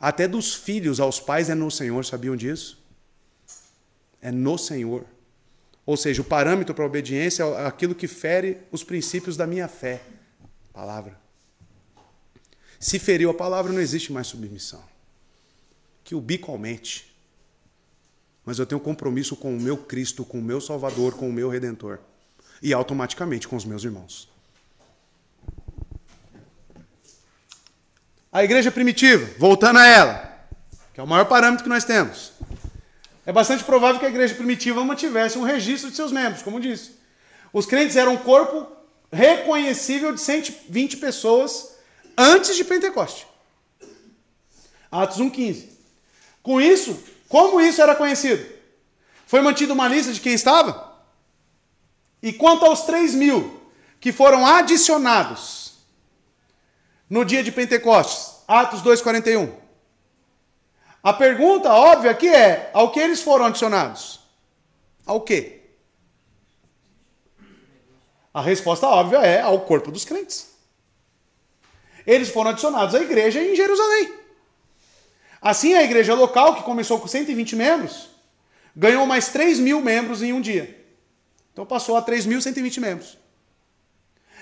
Até dos filhos aos pais é no Senhor. Sabiam disso? É no Senhor. Ou seja, o parâmetro para a obediência é aquilo que fere os princípios da minha fé. Palavra. Se feriu a palavra, não existe mais submissão. Que o bico aumente. Mas eu tenho compromisso com o meu Cristo, com o meu Salvador, com o meu Redentor. E automaticamente com os meus irmãos. A igreja primitiva, voltando a ela, que é o maior parâmetro que nós temos. É bastante provável que a igreja primitiva mantivesse um registro de seus membros, como disse. Os crentes eram um corpo reconhecível de 120 pessoas antes de Pentecoste. Atos 1,15. Com isso, como isso era conhecido? Foi mantida uma lista de quem estava? E quanto aos 3.000 que foram adicionados no dia de Pentecostes, Atos 2,41. A pergunta óbvia aqui é, ao que eles foram adicionados? Ao quê? A resposta óbvia é ao corpo dos crentes. Eles foram adicionados à igreja em Jerusalém. Assim, a igreja local, que começou com 120 membros, ganhou mais 3.000 membros em um dia. Então passou a 3.120 membros.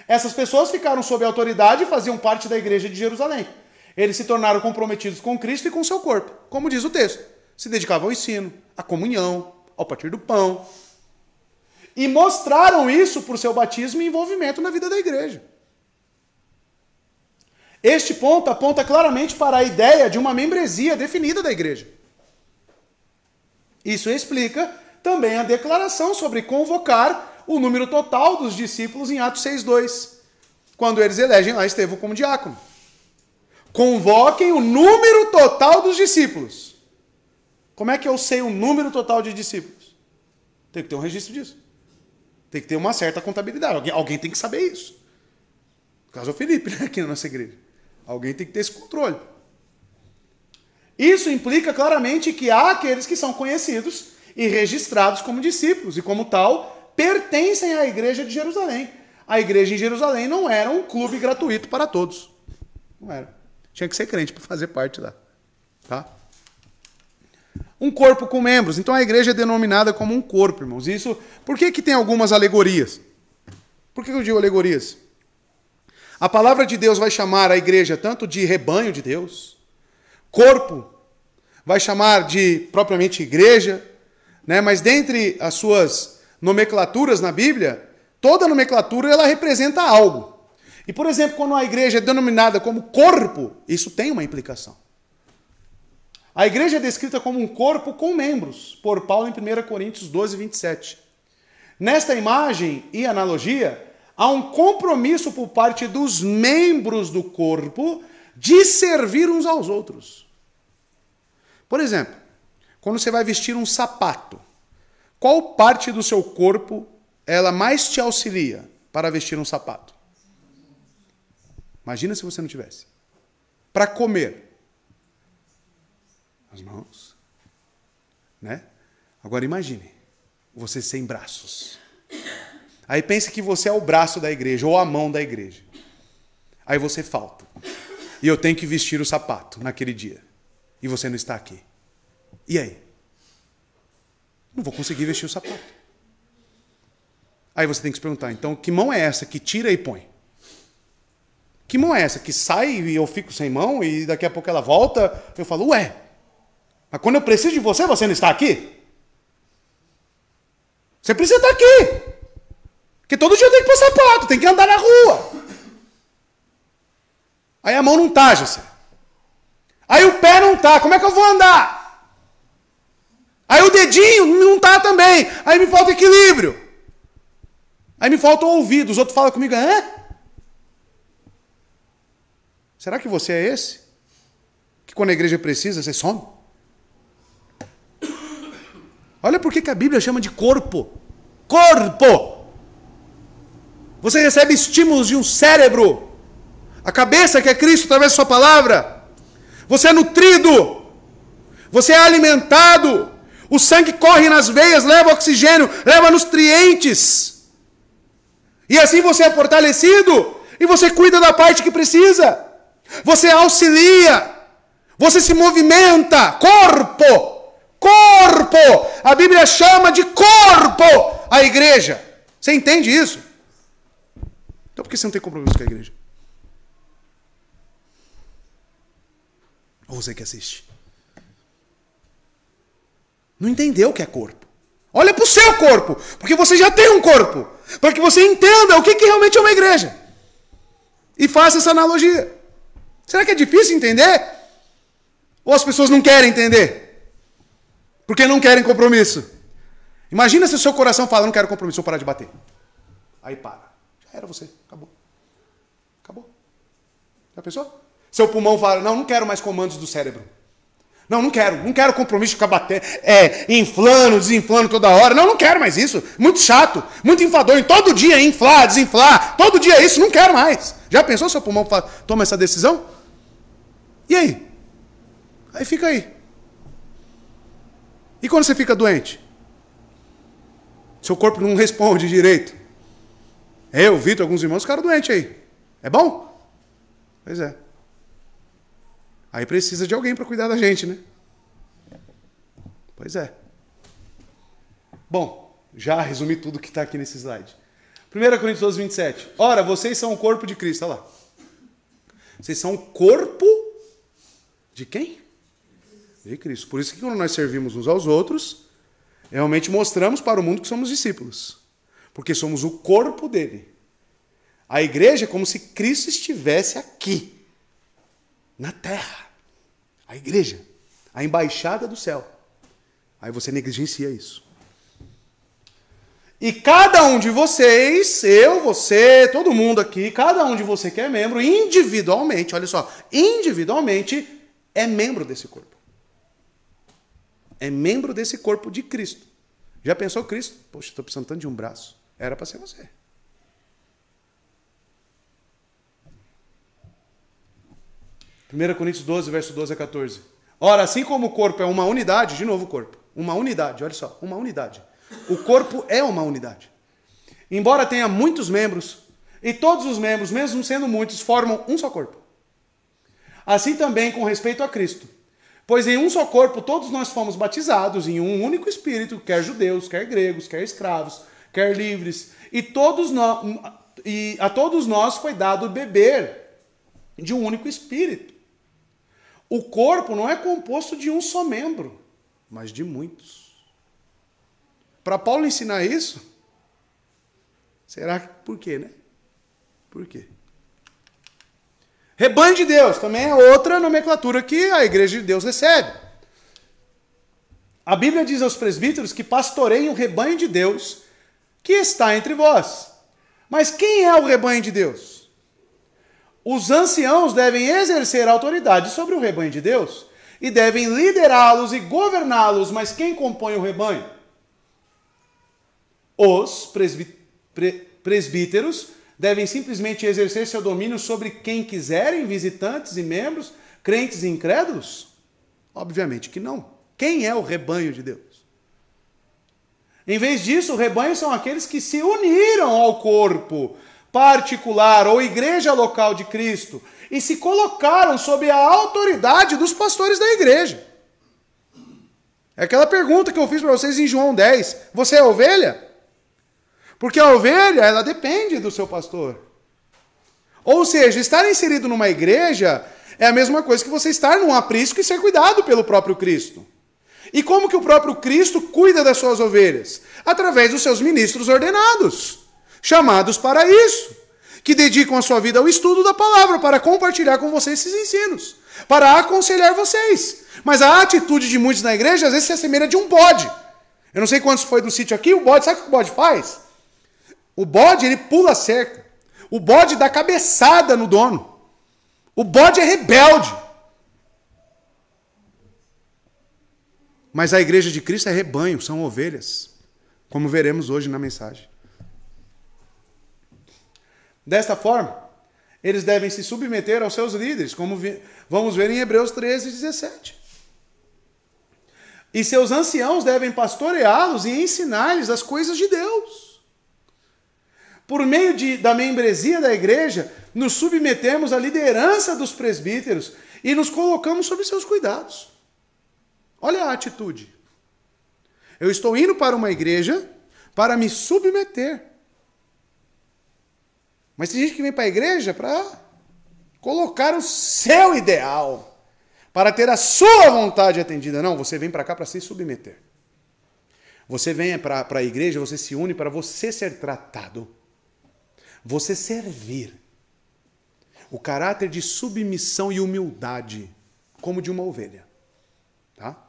Essas pessoas ficaram sob autoridade e faziam parte da igreja de Jerusalém. Eles se tornaram comprometidos com Cristo e com seu corpo, como diz o texto. Se dedicavam ao ensino, à comunhão, ao partir do pão. E mostraram isso por seu batismo e envolvimento na vida da igreja. Este ponto aponta claramente para a ideia de uma membresia definida da igreja. Isso explica também a declaração sobre convocar o número total dos discípulos em Atos 6:2, quando eles elegem lá Estevão como diácono. Convoquem o número total dos discípulos. Como é que eu sei o número total de discípulos? Tem que ter um registro disso. Tem que ter uma certa contabilidade. Alguém tem que saber isso. No caso é o Felipe, né, aqui na nossa igreja. Alguém tem que ter esse controle. Isso implica claramente que há aqueles que são conhecidos e registrados como discípulos, e como tal, pertencem à igreja de Jerusalém. A igreja em Jerusalém não era um clube gratuito para todos. Não era. Tinha que ser crente para fazer parte lá. Tá? Um corpo com membros. Então a igreja é denominada como um corpo, irmãos. Isso, por que tem algumas alegorias? Por que eu digo alegorias? A palavra de Deus vai chamar a igreja tanto de rebanho de Deus, corpo, vai chamar de propriamente igreja, né? Mas dentre as suas nomenclaturas na Bíblia, toda nomenclatura ela representa algo. E, por exemplo, quando a igreja é denominada como corpo, isso tem uma implicação. A igreja é descrita como um corpo com membros, por Paulo em 1 Coríntios 12:27. Nesta imagem e analogia, há um compromisso por parte dos membros do corpo de servir uns aos outros. Por exemplo, quando você vai vestir um sapato, qual parte do seu corpo ela mais te auxilia para vestir um sapato? Imagina se você não tivesse. Para comer. As mãos. Né? Agora imagine, você sem braços. Aí pense que você é o braço da igreja ou a mão da igreja. Aí você falta. E eu tenho que vestir o sapato naquele dia. E você não está aqui. E aí? Não vou conseguir vestir o sapato. Aí você tem que se perguntar, então, que mão é essa que tira e põe? Que mão é essa que sai e eu fico sem mão e daqui a pouco ela volta? Eu falo, ué, mas quando eu preciso de você, você não está aqui? Você precisa estar aqui. Porque todo dia eu tenho que pôr sapato, tem que andar na rua. Aí a mão não está, José. Aí o pé não está, como é que eu vou andar? Aí o dedinho não está também. Aí me falta equilíbrio. Aí me falta o ouvido. Os outros falam comigo, hã? Será que você é esse? Que quando a igreja precisa, você some? Olha por que a Bíblia chama de corpo. Corpo! Você recebe estímulos de um cérebro. A cabeça que é Cristo através da sua palavra. Você é nutrido. Você é alimentado. O sangue corre nas veias, leva oxigênio, leva nutrientes. E assim você é fortalecido. E você cuida da parte que precisa. Você auxilia. Você se movimenta. Corpo. Corpo. A Bíblia chama de corpo a igreja. Você entende isso? Então por que você não tem compromisso com a igreja? Ou você que assiste? Não entendeu o que é corpo. Olha para o seu corpo. Porque você já tem um corpo. Para que você entenda o que realmente é uma igreja. E faça essa analogia. Será que é difícil entender? Ou as pessoas não querem entender? Porque não querem compromisso. Imagina se o seu coração fala, não quero compromisso, vou parar de bater. Aí para. Já era você. Acabou. Acabou. Já pensou? Seu pulmão fala, não quero mais comandos do cérebro. Não quero compromisso de ficar batendo, inflando, desinflando toda hora. Não quero mais isso. Muito chato, muito enfadonho. Todo dia inflar, desinflar. Todo dia isso, não quero mais. Já pensou seu pulmão toma essa decisão? E aí? Aí fica aí. E quando você fica doente? Seu corpo não responde direito. Eu, Vitor, alguns irmãos ficaram doentes aí. É bom? Pois é. Aí precisa de alguém para cuidar da gente, né? Pois é. Bom, já resumi tudo que está aqui nesse slide. 1 Coríntios 12:27. Ora, vocês são o corpo de Cristo. Olha lá. Vocês são o corpo de quem? De Cristo. Por isso que quando nós servimos uns aos outros, realmente mostramos para o mundo que somos discípulos. Porque somos o corpo dele. A igreja é como se Cristo estivesse aqui, na terra. A igreja, a embaixada do céu. Aí você negligencia isso. E cada um de vocês, eu, você, todo mundo aqui, cada um de vocês que é membro, individualmente, olha só, individualmente é membro desse corpo. É membro desse corpo de Cristo. Já pensou Cristo? Poxa, estou precisando tanto de um braço. Era para ser você. Primeira Coríntios 12, verso 12 a 14. Ora, assim como o corpo é uma unidade, de novo o corpo, uma unidade, olha só, uma unidade. O corpo é uma unidade. Embora tenha muitos membros, e todos os membros, mesmo sendo muitos, formam um só corpo. Assim também com respeito a Cristo. Pois em um só corpo todos nós fomos batizados em um único Espírito, quer judeus, quer gregos, quer escravos, quer livres, e a todos nós foi dado beber de um único Espírito. O corpo não é composto de um só membro, mas de muitos. Para Paulo ensinar isso, será que por quê, né? Por quê? Rebanho de Deus também é outra nomenclatura que a igreja de Deus recebe. A Bíblia diz aos presbíteros que pastoreiem o rebanho de Deus que está entre vós. Mas quem é o rebanho de Deus? Os anciãos devem exercer autoridade sobre o rebanho de Deus e devem liderá-los e governá-los. Mas quem compõe o rebanho? Os presbíteros devem simplesmente exercer seu domínio sobre quem quiserem, visitantes e membros, crentes e incrédulos? Obviamente que não. Quem é o rebanho de Deus? Em vez disso, o rebanho são aqueles que se uniram ao corpo particular ou igreja local de Cristo e se colocaram sob a autoridade dos pastores da igreja. É aquela pergunta que eu fiz para vocês em João 10. Você é ovelha? Porque a ovelha, ela depende do seu pastor. Ou seja, estar inserido numa igreja é a mesma coisa que você estar num aprisco e ser cuidado pelo próprio Cristo. E como que o próprio Cristo cuida das suas ovelhas? Através dos seus ministros ordenados, chamados para isso, que dedicam a sua vida ao estudo da palavra, para compartilhar com vocês esses ensinos, para aconselhar vocês. Mas a atitude de muitos na igreja, às vezes, se assemelha de um bode. Eu não sei quantos foi do sítio aqui, o bode, sabe o que o bode faz? O bode, ele pula a cerca. O bode dá cabeçada no dono. O bode é rebelde. Mas a igreja de Cristo é rebanho, são ovelhas. Como veremos hoje na mensagem. Desta forma, eles devem se submeter aos seus líderes, como vamos ver em Hebreus 13, 17. E seus anciãos devem pastoreá-los e ensinar-lhes as coisas de Deus. Por meio da membresia da igreja, nos submetemos à liderança dos presbíteros e nos colocamos sob seus cuidados. Olha a atitude. Eu estou indo para uma igreja para me submeter. Mas tem gente que vem para a igreja para colocar o seu ideal, para ter a sua vontade atendida. Não, você vem para cá para se submeter. Você vem para a igreja, você se une para você ser tratado. Você servir. O caráter de submissão e humildade, como de uma ovelha. Tá?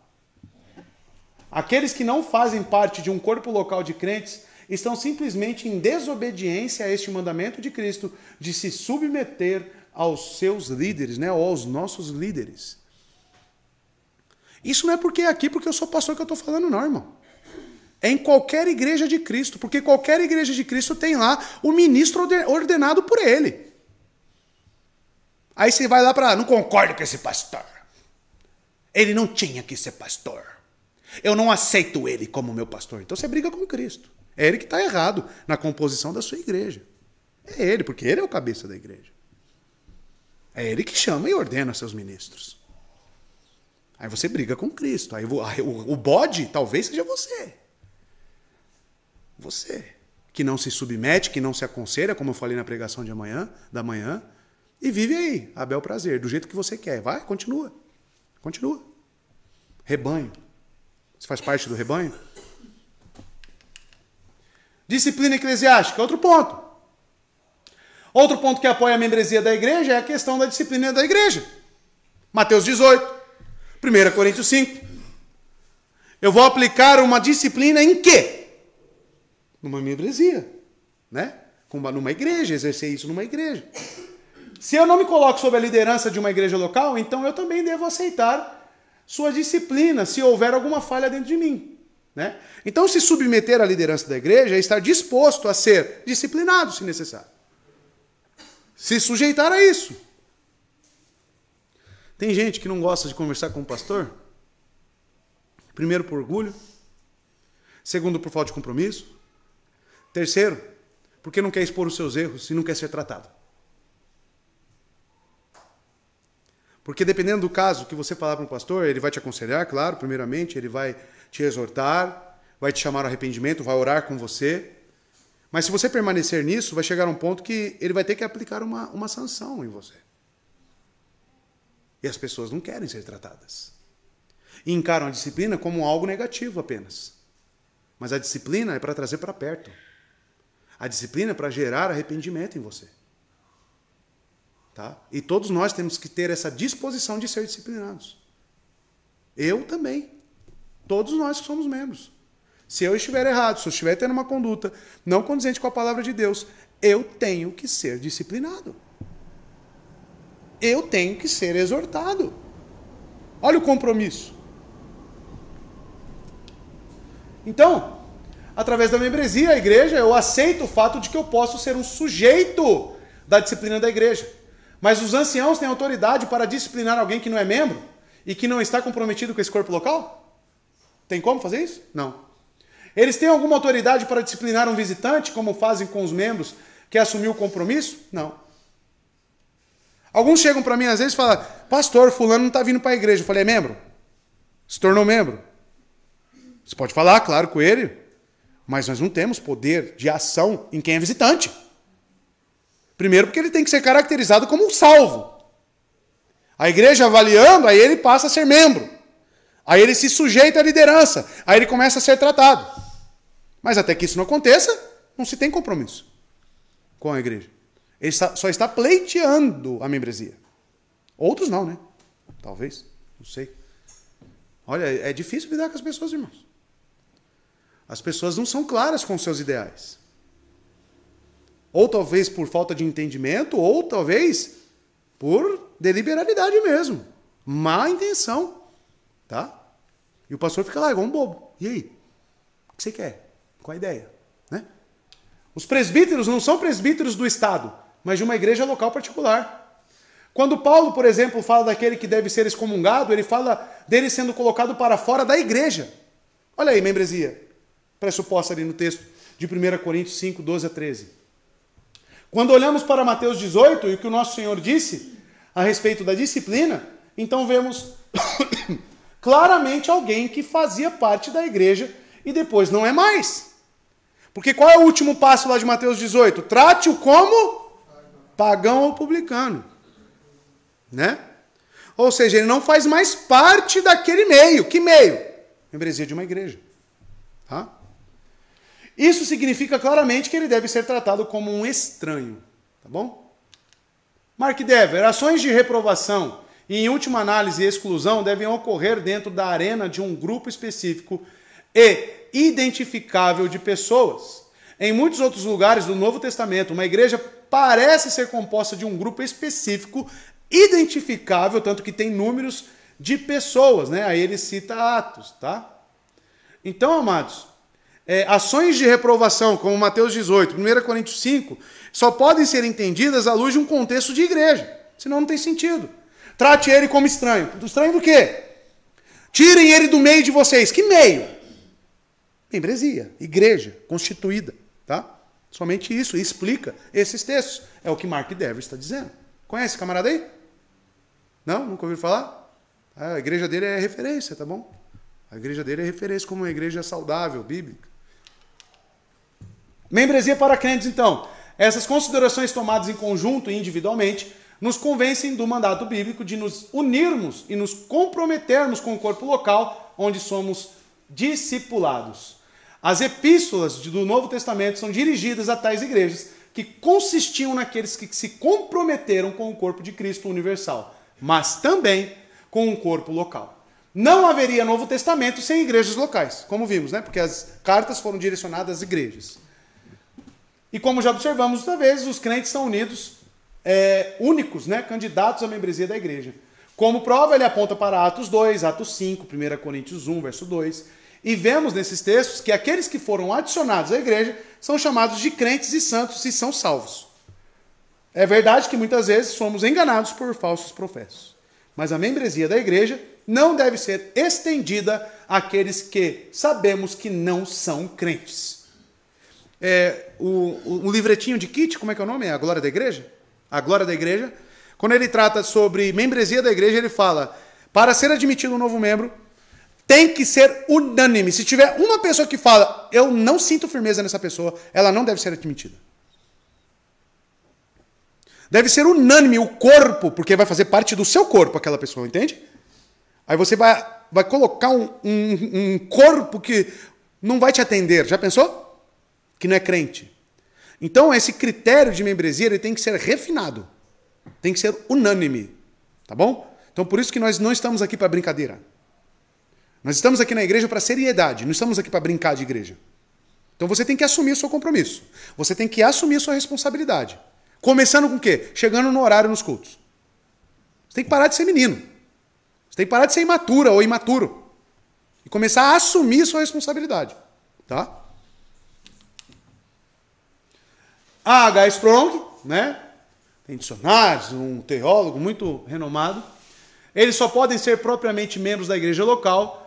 Aqueles que não fazem parte de um corpo local de crentes estão simplesmente em desobediência a este mandamento de Cristo de se submeter aos seus líderes, né, ou aos nossos líderes. Isso não é porque é aqui, porque eu sou pastor que eu estou falando, não, irmão. É em qualquer igreja de Cristo, porque qualquer igreja de Cristo tem lá o ministro ordenado por ele. Aí você vai lá para, não concordo com esse pastor. Ele não tinha que ser pastor. Eu não aceito ele como meu pastor. Então você briga com Cristo. É ele que está errado na composição da sua igreja. É ele, porque ele é o cabeça da igreja. É ele que chama e ordena seus ministros. Aí você briga com Cristo. Aí o bode talvez seja você. Você, que não se submete, que não se aconselha, como eu falei na pregação da manhã, e vive aí, a bel prazer, do jeito que você quer. Vai, continua. Continua. Rebanho. Você faz parte do rebanho? Disciplina eclesiástica, outro ponto. Outro ponto que apoia a membresia da igreja é a questão da disciplina da igreja. Mateus 18, 1 Coríntios 5. Eu vou aplicar uma disciplina em quê? Numa membresia, né? Numa igreja, exercer isso numa igreja. Se eu não me coloco sob a liderança de uma igreja local, então eu também devo aceitar sua disciplina, se houver alguma falha dentro de mim, né? Então, se submeter à liderança da igreja é estar disposto a ser disciplinado, se necessário. Se sujeitar a isso. Tem gente que não gosta de conversar com o pastor. Primeiro, por orgulho. Segundo, por falta de compromisso. Terceiro, porque não quer expor os seus erros e não quer ser tratado. Porque dependendo do caso que você falar para um pastor, ele vai te aconselhar, claro, primeiramente, ele vai te exortar, vai te chamar ao arrependimento, vai orar com você. Mas se você permanecer nisso, vai chegar a um ponto que ele vai ter que aplicar uma sanção em você. E as pessoas não querem ser tratadas. E encaram a disciplina como algo negativo apenas. Mas a disciplina é para trazer para perto. A disciplina é para gerar arrependimento em você. Tá? E todos nós temos que ter essa disposição de ser disciplinados. Eu também. Todos nós que somos membros. Se eu estiver errado, se eu estiver tendo uma conduta não condizente com a palavra de Deus, eu tenho que ser disciplinado. Eu tenho que ser exortado. Olha o compromisso. Então, através da membresia, a igreja, eu aceito o fato de que eu posso ser um sujeito da disciplina da igreja. Mas os anciãos têm autoridade para disciplinar alguém que não é membro e que não está comprometido com esse corpo local? Tem como fazer isso? Não. Eles têm alguma autoridade para disciplinar um visitante, como fazem com os membros que assumiu o compromisso? Não. Alguns chegam para mim às vezes e falam, pastor, fulano não está vindo para a igreja. Eu falei, é membro? Se tornou membro? Você pode falar, claro, com ele, mas nós não temos poder de ação em quem é visitante. Primeiro porque ele tem que ser caracterizado como um salvo. A igreja avaliando, aí ele passa a ser membro. Aí ele se sujeita à liderança. Aí ele começa a ser tratado. Mas até que isso não aconteça, não se tem compromisso com a igreja. Ele só está pleiteando a membresia. Outros não, né? Talvez. Não sei. Olha, é difícil lidar com as pessoas, irmãos. As pessoas não são claras com seus ideais. Ou talvez por falta de entendimento, ou talvez por deliberalidade mesmo. Má intenção. Tá? E o pastor fica lá, igual um bobo. E aí? O que você quer? Qual a ideia? Né? Os presbíteros não são presbíteros do Estado, mas de uma igreja local particular. Quando Paulo, por exemplo, fala daquele que deve ser excomungado, ele fala dele sendo colocado para fora da igreja. Olha aí, membresia. Pressuposta ali no texto de 1 Coríntios 5, 12 a 13. Quando olhamos para Mateus 18 e o que o nosso Senhor disse a respeito da disciplina, então vemos claramente alguém que fazia parte da igreja e depois não é mais. Porque qual é o último passo lá de Mateus 18? Trate-o como pagão ou publicano. Né? Ou seja, ele não faz mais parte daquele meio. Que meio? Membresia de uma igreja. Tá? Isso significa claramente que ele deve ser tratado como um estranho. Tá bom? Mark Dever, ações de reprovação e, em última análise, exclusão devem ocorrer dentro da arena de um grupo específico e identificável de pessoas. Em muitos outros lugares do Novo Testamento, uma igreja parece ser composta de um grupo específico, identificável, tanto que tem números de pessoas, né? Aí ele cita Atos, tá? Então, amados, ações de reprovação, como Mateus 18, 1 Coríntios 5, só podem ser entendidas à luz de um contexto de igreja, senão não tem sentido. Trate ele como estranho. Estranho do quê? Tirem ele do meio de vocês. Que meio? Membresia, igreja, constituída. Tá? Somente isso, e explica esses textos. É o que Mark Dever está dizendo. Conhece esse camarada aí? Não? Nunca ouviu falar? A igreja dele é referência, tá bom? A igreja dele é referência como uma igreja saudável, bíblica. Membresia para crentes, então. Essas considerações tomadas em conjunto e individualmente nos convencem do mandato bíblico de nos unirmos e nos comprometermos com o corpo local onde somos discipulados. As epístolas do Novo Testamento são dirigidas a tais igrejas que consistiam naqueles que se comprometeram com o corpo de Cristo universal, mas também com o corpo local. não haveria Novo Testamento sem igrejas locais, como vimos, né? Porque as cartas foram direcionadas às igrejas. E como já observamos outra vez, os crentes são unidos, únicos, né? Candidatos à membresia da igreja. Como prova, ele aponta para Atos 2, Atos 5, 1 Coríntios 1, verso 2. E vemos nesses textos que aqueles que foram adicionados à igreja são chamados de crentes e santos e são salvos. É verdade que muitas vezes somos enganados por falsos profetas. Mas a membresia da igreja não deve ser estendida àqueles que sabemos que não são crentes. O livretinho de Kit, como é que é o nome? É A Glória da Igreja? A Glória da Igreja. Quando ele trata sobre membresia da igreja, ele fala, para ser admitido um novo membro, tem que ser unânime. Se tiver uma pessoa que fala, eu não sinto firmeza nessa pessoa, ela não deve ser admitida. Deve ser unânime o corpo, porque vai fazer parte do seu corpo aquela pessoa, entende? Aí você vai colocar um corpo que não vai te atender. Já pensou? Que não é crente. Então, esse critério de membresia ele tem que ser refinado. Tem que ser unânime. Tá bom? Então, por isso que nós não estamos aqui para brincadeira. Nós estamos aqui na igreja para seriedade. Não estamos aqui para brincar de igreja. Então, você tem que assumir o seu compromisso. Você tem que assumir a sua responsabilidade. Começando com o quê? Chegando no horário nos cultos. Você tem que parar de ser menino. Você tem que parar de ser imatura ou imaturo. E começar a assumir sua responsabilidade. Tá? A H. Strong, né? Tem dicionários, um teólogo muito renomado. Eles só podem ser propriamente membros da igreja local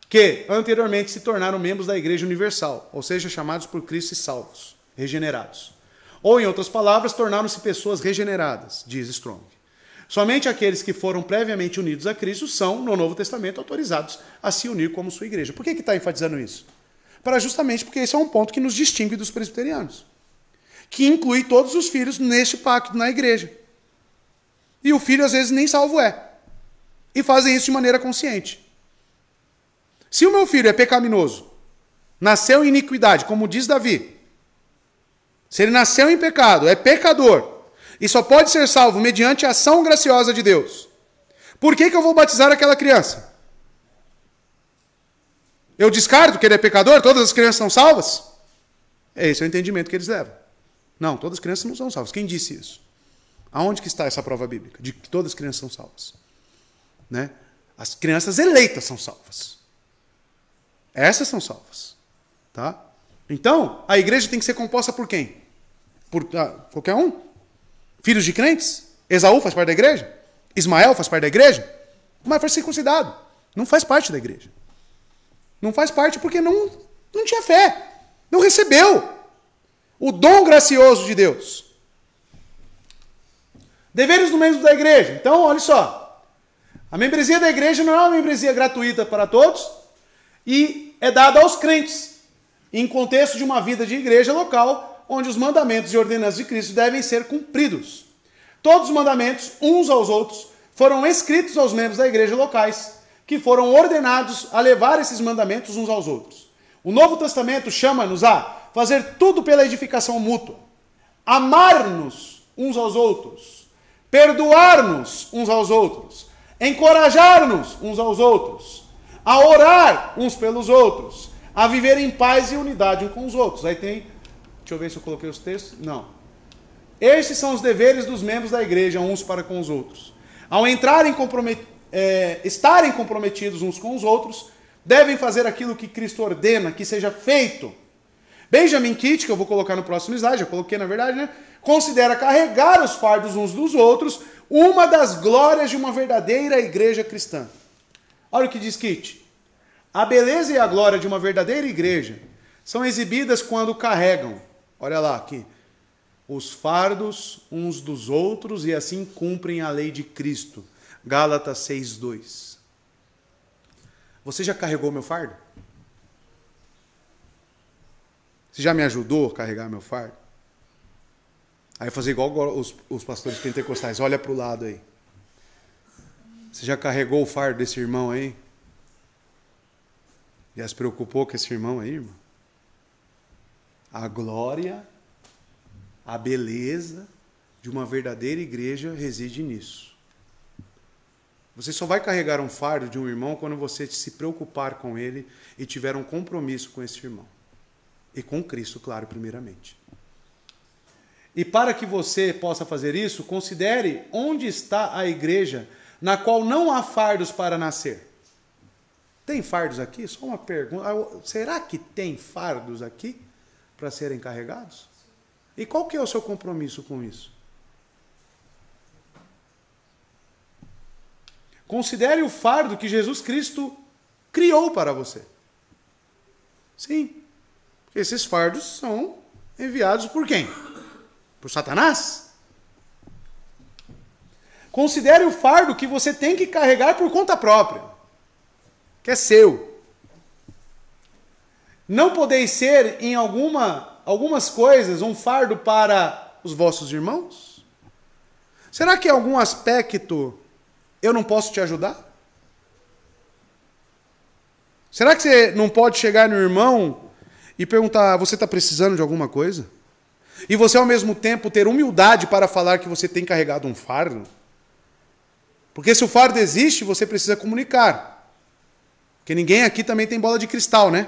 que anteriormente se tornaram membros da igreja universal. Ou seja, chamados por Cristo e salvos, regenerados. Ou, em outras palavras, tornaram-se pessoas regeneradas, diz Strong. Somente aqueles que foram previamente unidos a Cristo são, no Novo Testamento, autorizados a se unir como sua igreja. Por que está enfatizando isso? Justamente porque esse é um ponto que nos distingue dos presbiterianos, que inclui todos os filhos neste pacto na igreja. E o filho, às vezes, nem salvo é. E fazem isso de maneira consciente. Se o meu filho é pecaminoso, nasceu em iniquidade, como diz Davi, se ele nasceu em pecado, é pecador, e só pode ser salvo mediante a ação graciosa de Deus, por que eu vou batizar aquela criança? Eu descarto que ele é pecador? Todas as crianças são salvas? Esse é o entendimento que eles levam. Não, todas as crianças não são salvas. Quem disse isso? Aonde que está essa prova bíblica de que todas as crianças são salvas? Né? As crianças eleitas são salvas. Essas são salvas. Tá? Então, a igreja tem que ser composta por quem? Por qualquer um? Filhos de crentes? Esaú faz parte da igreja? Ismael faz parte da igreja? Mas foi circuncidado. Não faz parte da igreja. Não faz parte porque não tinha fé. Não recebeu o dom gracioso de Deus. Deveres do membro da igreja. Então, olha só. A membresia da igreja não é uma membresia gratuita para todos e é dada aos crentes, em contexto de uma vida de igreja local, onde os mandamentos e ordenanças de Cristo devem ser cumpridos. Todos os mandamentos, uns aos outros, foram escritos aos membros da igreja locais, que foram ordenados a levar esses mandamentos uns aos outros. O Novo Testamento chama-nos a fazer tudo pela edificação mútua, amar-nos uns aos outros, perdoar-nos uns aos outros, encorajar-nos uns aos outros, a orar uns pelos outros, a viver em paz e unidade uns com os outros. Aí tem, deixa eu ver se eu coloquei os textos, não. Esses são os deveres dos membros da igreja uns para com os outros. Ao estarem comprometidos uns com os outros, devem fazer aquilo que Cristo ordena que seja feito. Benjamin Kitt, que eu vou colocar no próximo slide, já coloquei na verdade, né? Considera carregar os fardos uns dos outros uma das glórias de uma verdadeira igreja cristã. Olha o que diz Kitt. A beleza e a glória de uma verdadeira igreja são exibidas quando carregam, olha lá aqui, os fardos uns dos outros e assim cumprem a lei de Cristo. Gálatas 6:2. Você já carregou meu fardo? Você já me ajudou a carregar meu fardo? Aí eu fazer igual os pastores pentecostais, olha para o lado aí. Você já carregou o fardo desse irmão aí? Já se preocupou com esse irmão aí, irmão? A glória, a beleza de uma verdadeira igreja reside nisso. Você só vai carregar um fardo de um irmão quando você se preocupar com ele e tiver um compromisso com esse irmão. E com Cristo, claro, primeiramente. E para que você possa fazer isso, considere onde está a igreja na qual não há fardos para nascer. Tem fardos aqui? Só uma pergunta. Será que tem fardos aqui para serem carregados? E qual que é o seu compromisso com isso? Considere o fardo que Jesus Cristo criou para você. Sim. Esses fardos são enviados por quem? Por Satanás? Considere o fardo que você tem que carregar por conta própria, que é seu. Não podeis ser em algumas coisas um fardo para os vossos irmãos? Será que em algum aspecto eu não posso te ajudar? Será que você não pode chegar no irmão e perguntar, você está precisando de alguma coisa? E você ao mesmo tempo ter humildade para falar que você tem carregado um fardo? Porque se o fardo existe, você precisa comunicar. Porque ninguém aqui também tem bola de cristal, né?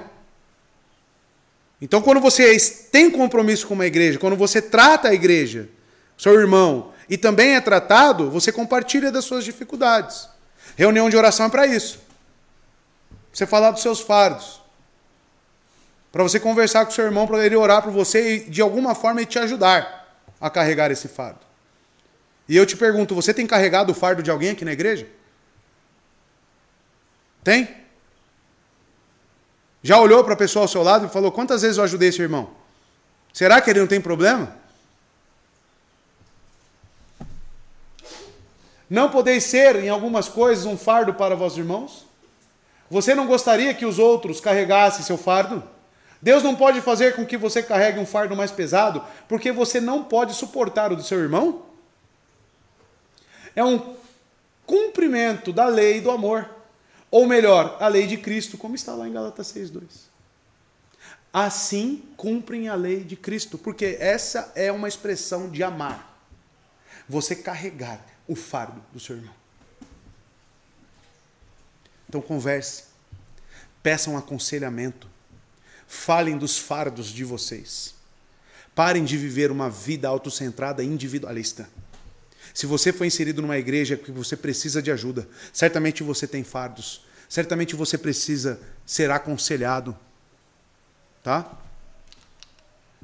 Então quando você tem compromisso com uma igreja, quando você trata a igreja, seu irmão, e também é tratado, você compartilha das suas dificuldades. Reunião de oração é para isso. Você falar dos seus fardos. Para você conversar com o seu irmão, para ele orar por você e de alguma forma ele te ajudar a carregar esse fardo. E eu te pergunto, você tem carregado o fardo de alguém aqui na igreja? Tem? Já olhou para a pessoa ao seu lado e falou, quantas vezes eu ajudei esse irmão? Será que ele não tem problema? Não podeis ser, em algumas coisas, um fardo para vossos irmãos? Você não gostaria que os outros carregassem seu fardo? Deus não pode fazer com que você carregue um fardo mais pesado, porque você não pode suportar o do seu irmão? É um cumprimento da lei do amor. Ou melhor, a lei de Cristo, como está lá em Gálatas 6:2. Assim cumprem a lei de Cristo, porque essa é uma expressão de amar. Você carregar o fardo do seu irmão. Então converse, peçam aconselhamento, falem dos fardos de vocês. Parem de viver uma vida autocentrada e individualista. Se você foi inserido numa igreja que você precisa de ajuda, certamente você tem fardos, certamente você precisa ser aconselhado. Tá?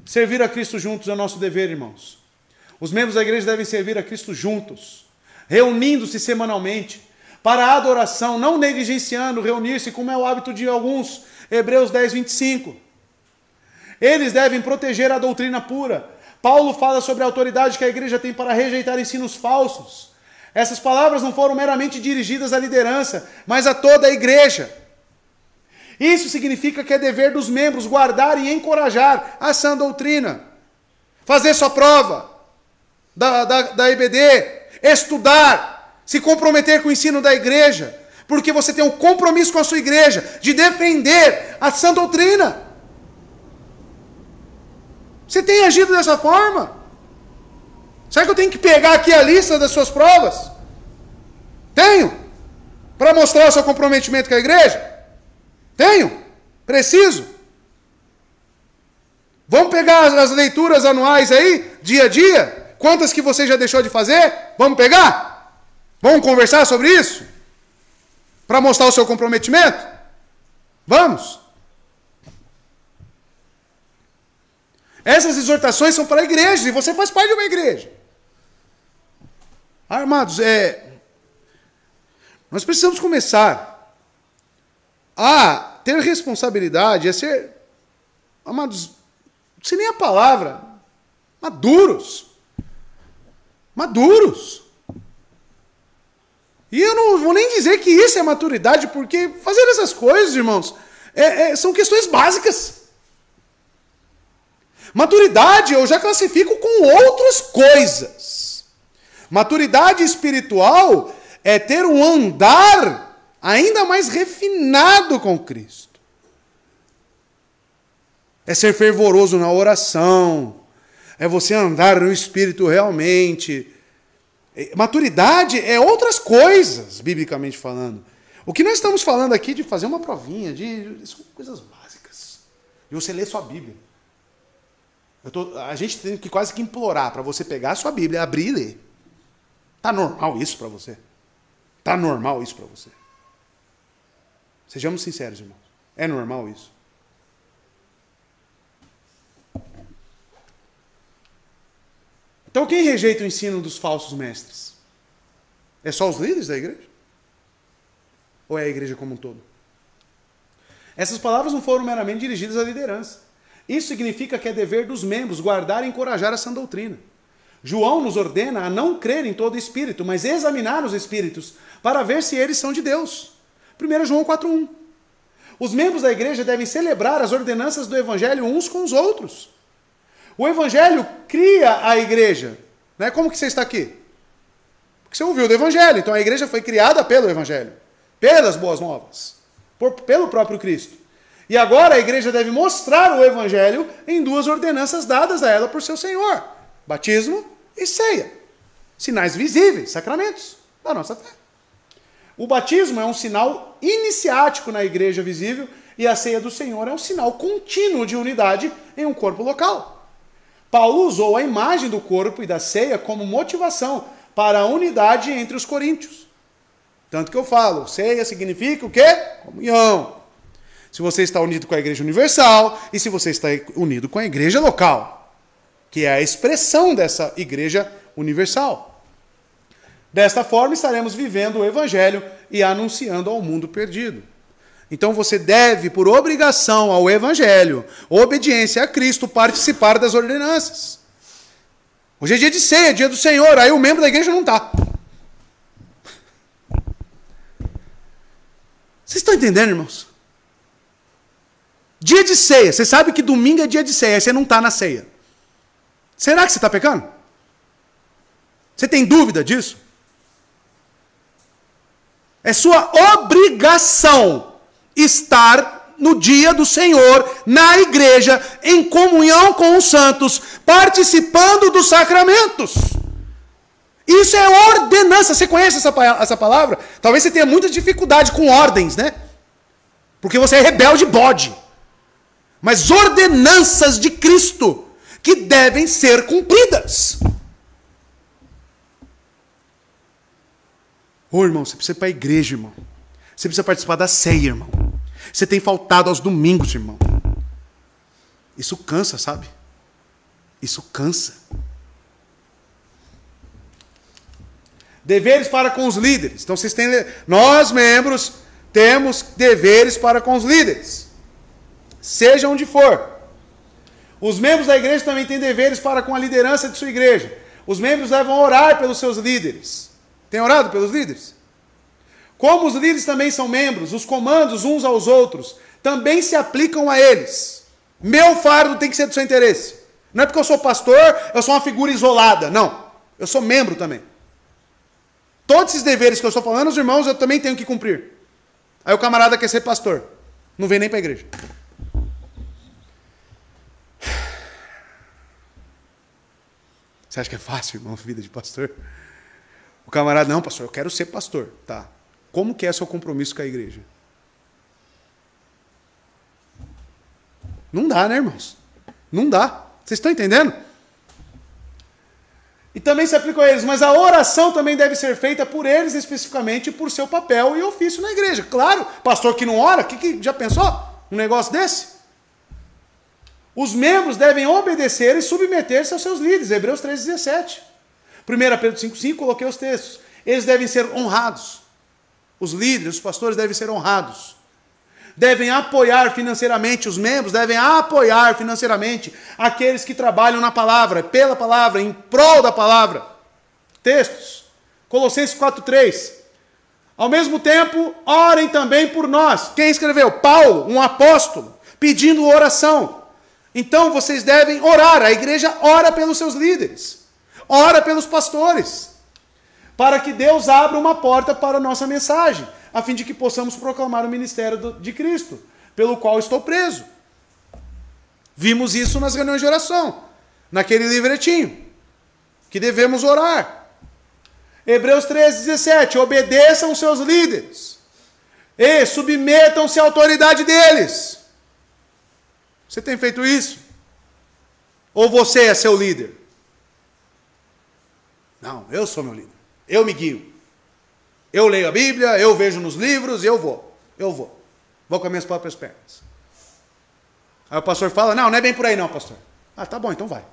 Servir a Cristo juntos é o nosso dever, irmãos. Os membros da igreja devem servir a Cristo juntos, reunindo-se semanalmente para a adoração, não negligenciando reunir-se, como é o hábito de alguns. Hebreus 10:25. Eles devem proteger a doutrina pura. Paulo fala sobre a autoridade que a igreja tem para rejeitar ensinos falsos. Essas palavras não foram meramente dirigidas à liderança, mas a toda a igreja. Isso significa que é dever dos membros guardar e encorajar a sã doutrina, fazer sua prova da EBD, estudar, se comprometer com o ensino da igreja, porque você tem um compromisso com a sua igreja de defender a sã doutrina. Você tem agido dessa forma? Será que eu tenho que pegar aqui a lista das suas provas? Tenho. Para mostrar o seu comprometimento com a igreja? Tenho. Preciso. Vamos pegar as leituras anuais aí, dia a dia? Quantas que você já deixou de fazer? Vamos pegar? Vamos conversar sobre isso? Para mostrar o seu comprometimento? Vamos. Essas exortações são para a igreja, e você faz parte de uma igreja. Amados, nós precisamos começar a ter responsabilidade, a ser, amados, não sei nem a palavra, maduros. Maduros. E eu não vou nem dizer que isso é maturidade, porque fazer essas coisas, irmãos, são questões básicas. Maturidade eu já classifico com outras coisas. Maturidade espiritual é ter um andar ainda mais refinado com Cristo. É ser fervoroso na oração. É você andar no Espírito realmente. Maturidade é outras coisas, biblicamente falando. O que nós estamos falando aqui de fazer uma provinha, são coisas básicas. De você ler sua Bíblia. A gente tem que quase que implorar para você pegar a sua Bíblia, abrir e ler. Está normal isso para você? Está normal isso para você? Sejamos sinceros, irmãos. É normal isso? Então quem rejeita o ensino dos falsos mestres? É só os líderes da igreja? Ou é a igreja como um todo? Essas palavras não foram meramente dirigidas à liderança. Isso significa que é dever dos membros guardar e encorajar a sã doutrina. João nos ordena a não crer em todo espírito, mas examinar os espíritos, para ver se eles são de Deus. 1 João 4,1. Os membros da igreja devem celebrar as ordenanças do evangelho uns com os outros. O evangelho cria a igreja. Né? Como que você está aqui? Porque você ouviu do evangelho. Então a igreja foi criada pelo evangelho. Pelas boas novas. Pelo próprio Cristo. E agora a igreja deve mostrar o evangelho em duas ordenanças dadas a ela por seu Senhor. Batismo e ceia. Sinais visíveis, sacramentos da nossa fé. O batismo é um sinal iniciático na igreja visível e a ceia do Senhor é um sinal contínuo de unidade em um corpo local. Paulo usou a imagem do corpo e da ceia como motivação para a unidade entre os coríntios. Tanto que eu falo, ceia significa o quê? Comunhão. Se você está unido com a igreja universal e se você está unido com a igreja local, que é a expressão dessa igreja universal. Desta forma estaremos vivendo o evangelho e anunciando ao mundo perdido. Então você deve, por obrigação ao evangelho, obediência a Cristo, participar das ordenanças. Hoje é dia de ceia, dia do Senhor, aí o membro da igreja não está. Vocês estão entendendo, irmãos? Dia de ceia, você sabe que domingo é dia de ceia, aí você não está na ceia. Será que você está pecando? Você tem dúvida disso? É sua obrigação estar no dia do Senhor, na igreja, em comunhão com os santos, participando dos sacramentos. Isso é ordenança. Você conhece essa palavra? Talvez você tenha muita dificuldade com ordens, né? Porque você é rebelde bode. Mas ordenanças de Cristo que devem ser cumpridas. Ô, irmão, você precisa ir para a igreja, irmão. Você precisa participar da ceia, irmão. Você tem faltado aos domingos, irmão. Isso cansa, sabe? Isso cansa. Deveres para com os líderes. Então vocês têm... Nós, membros, temos deveres para com os líderes. Seja onde for. Os membros da igreja também têm deveres para com a liderança de sua igreja. Os membros devem orar pelos seus líderes. Tem orado pelos líderes? Como os líderes também são membros, os comandos uns aos outros também se aplicam a eles. Meu fardo tem que ser do seu interesse. Não é porque eu sou pastor, eu sou uma figura isolada. Não. Eu sou membro também. Todos esses deveres que eu estou falando, os irmãos, eu também tenho que cumprir. Aí o camarada quer ser pastor. Não vem nem para a igreja. Você acha que é fácil, irmão, a vida de pastor? O camarada, não, pastor, eu quero ser pastor. Tá. Como que é seu compromisso com a igreja? Não dá, né, irmãos? Não dá. Vocês estão entendendo? E também se aplica a eles, mas a oração também deve ser feita por eles especificamente, por seu papel e ofício na igreja. Claro, pastor que não ora, já pensou um negócio desse? Os membros devem obedecer e submeter-se aos seus líderes. Hebreus 13:17. 1 Pedro 5,5, coloquei os textos. Eles devem ser honrados. Os líderes, os pastores devem ser honrados. Devem apoiar financeiramente, os membros devem apoiar financeiramente aqueles que trabalham na palavra, pela palavra, em prol da palavra. Textos. Colossenses 4:3. Ao mesmo tempo, orem também por nós. Quem escreveu? Paulo, um apóstolo, pedindo oração. Então vocês devem orar. A igreja ora pelos seus líderes. Ora pelos pastores. Para que Deus abra uma porta para a nossa mensagem, a fim de que possamos proclamar o ministério de Cristo, pelo qual estou preso. Vimos isso nas reuniões de oração, naquele livretinho, que devemos orar. Hebreus 13:17, obedeçam seus líderes e submetam-se à autoridade deles. Você tem feito isso? Ou você é seu líder? Não, eu sou meu líder. Eu me guio. Eu leio a Bíblia, eu vejo nos livros e eu vou. Vou com as minhas próprias pernas. Aí o pastor fala, não é bem por aí não, pastor. Ah, tá bom, então vai.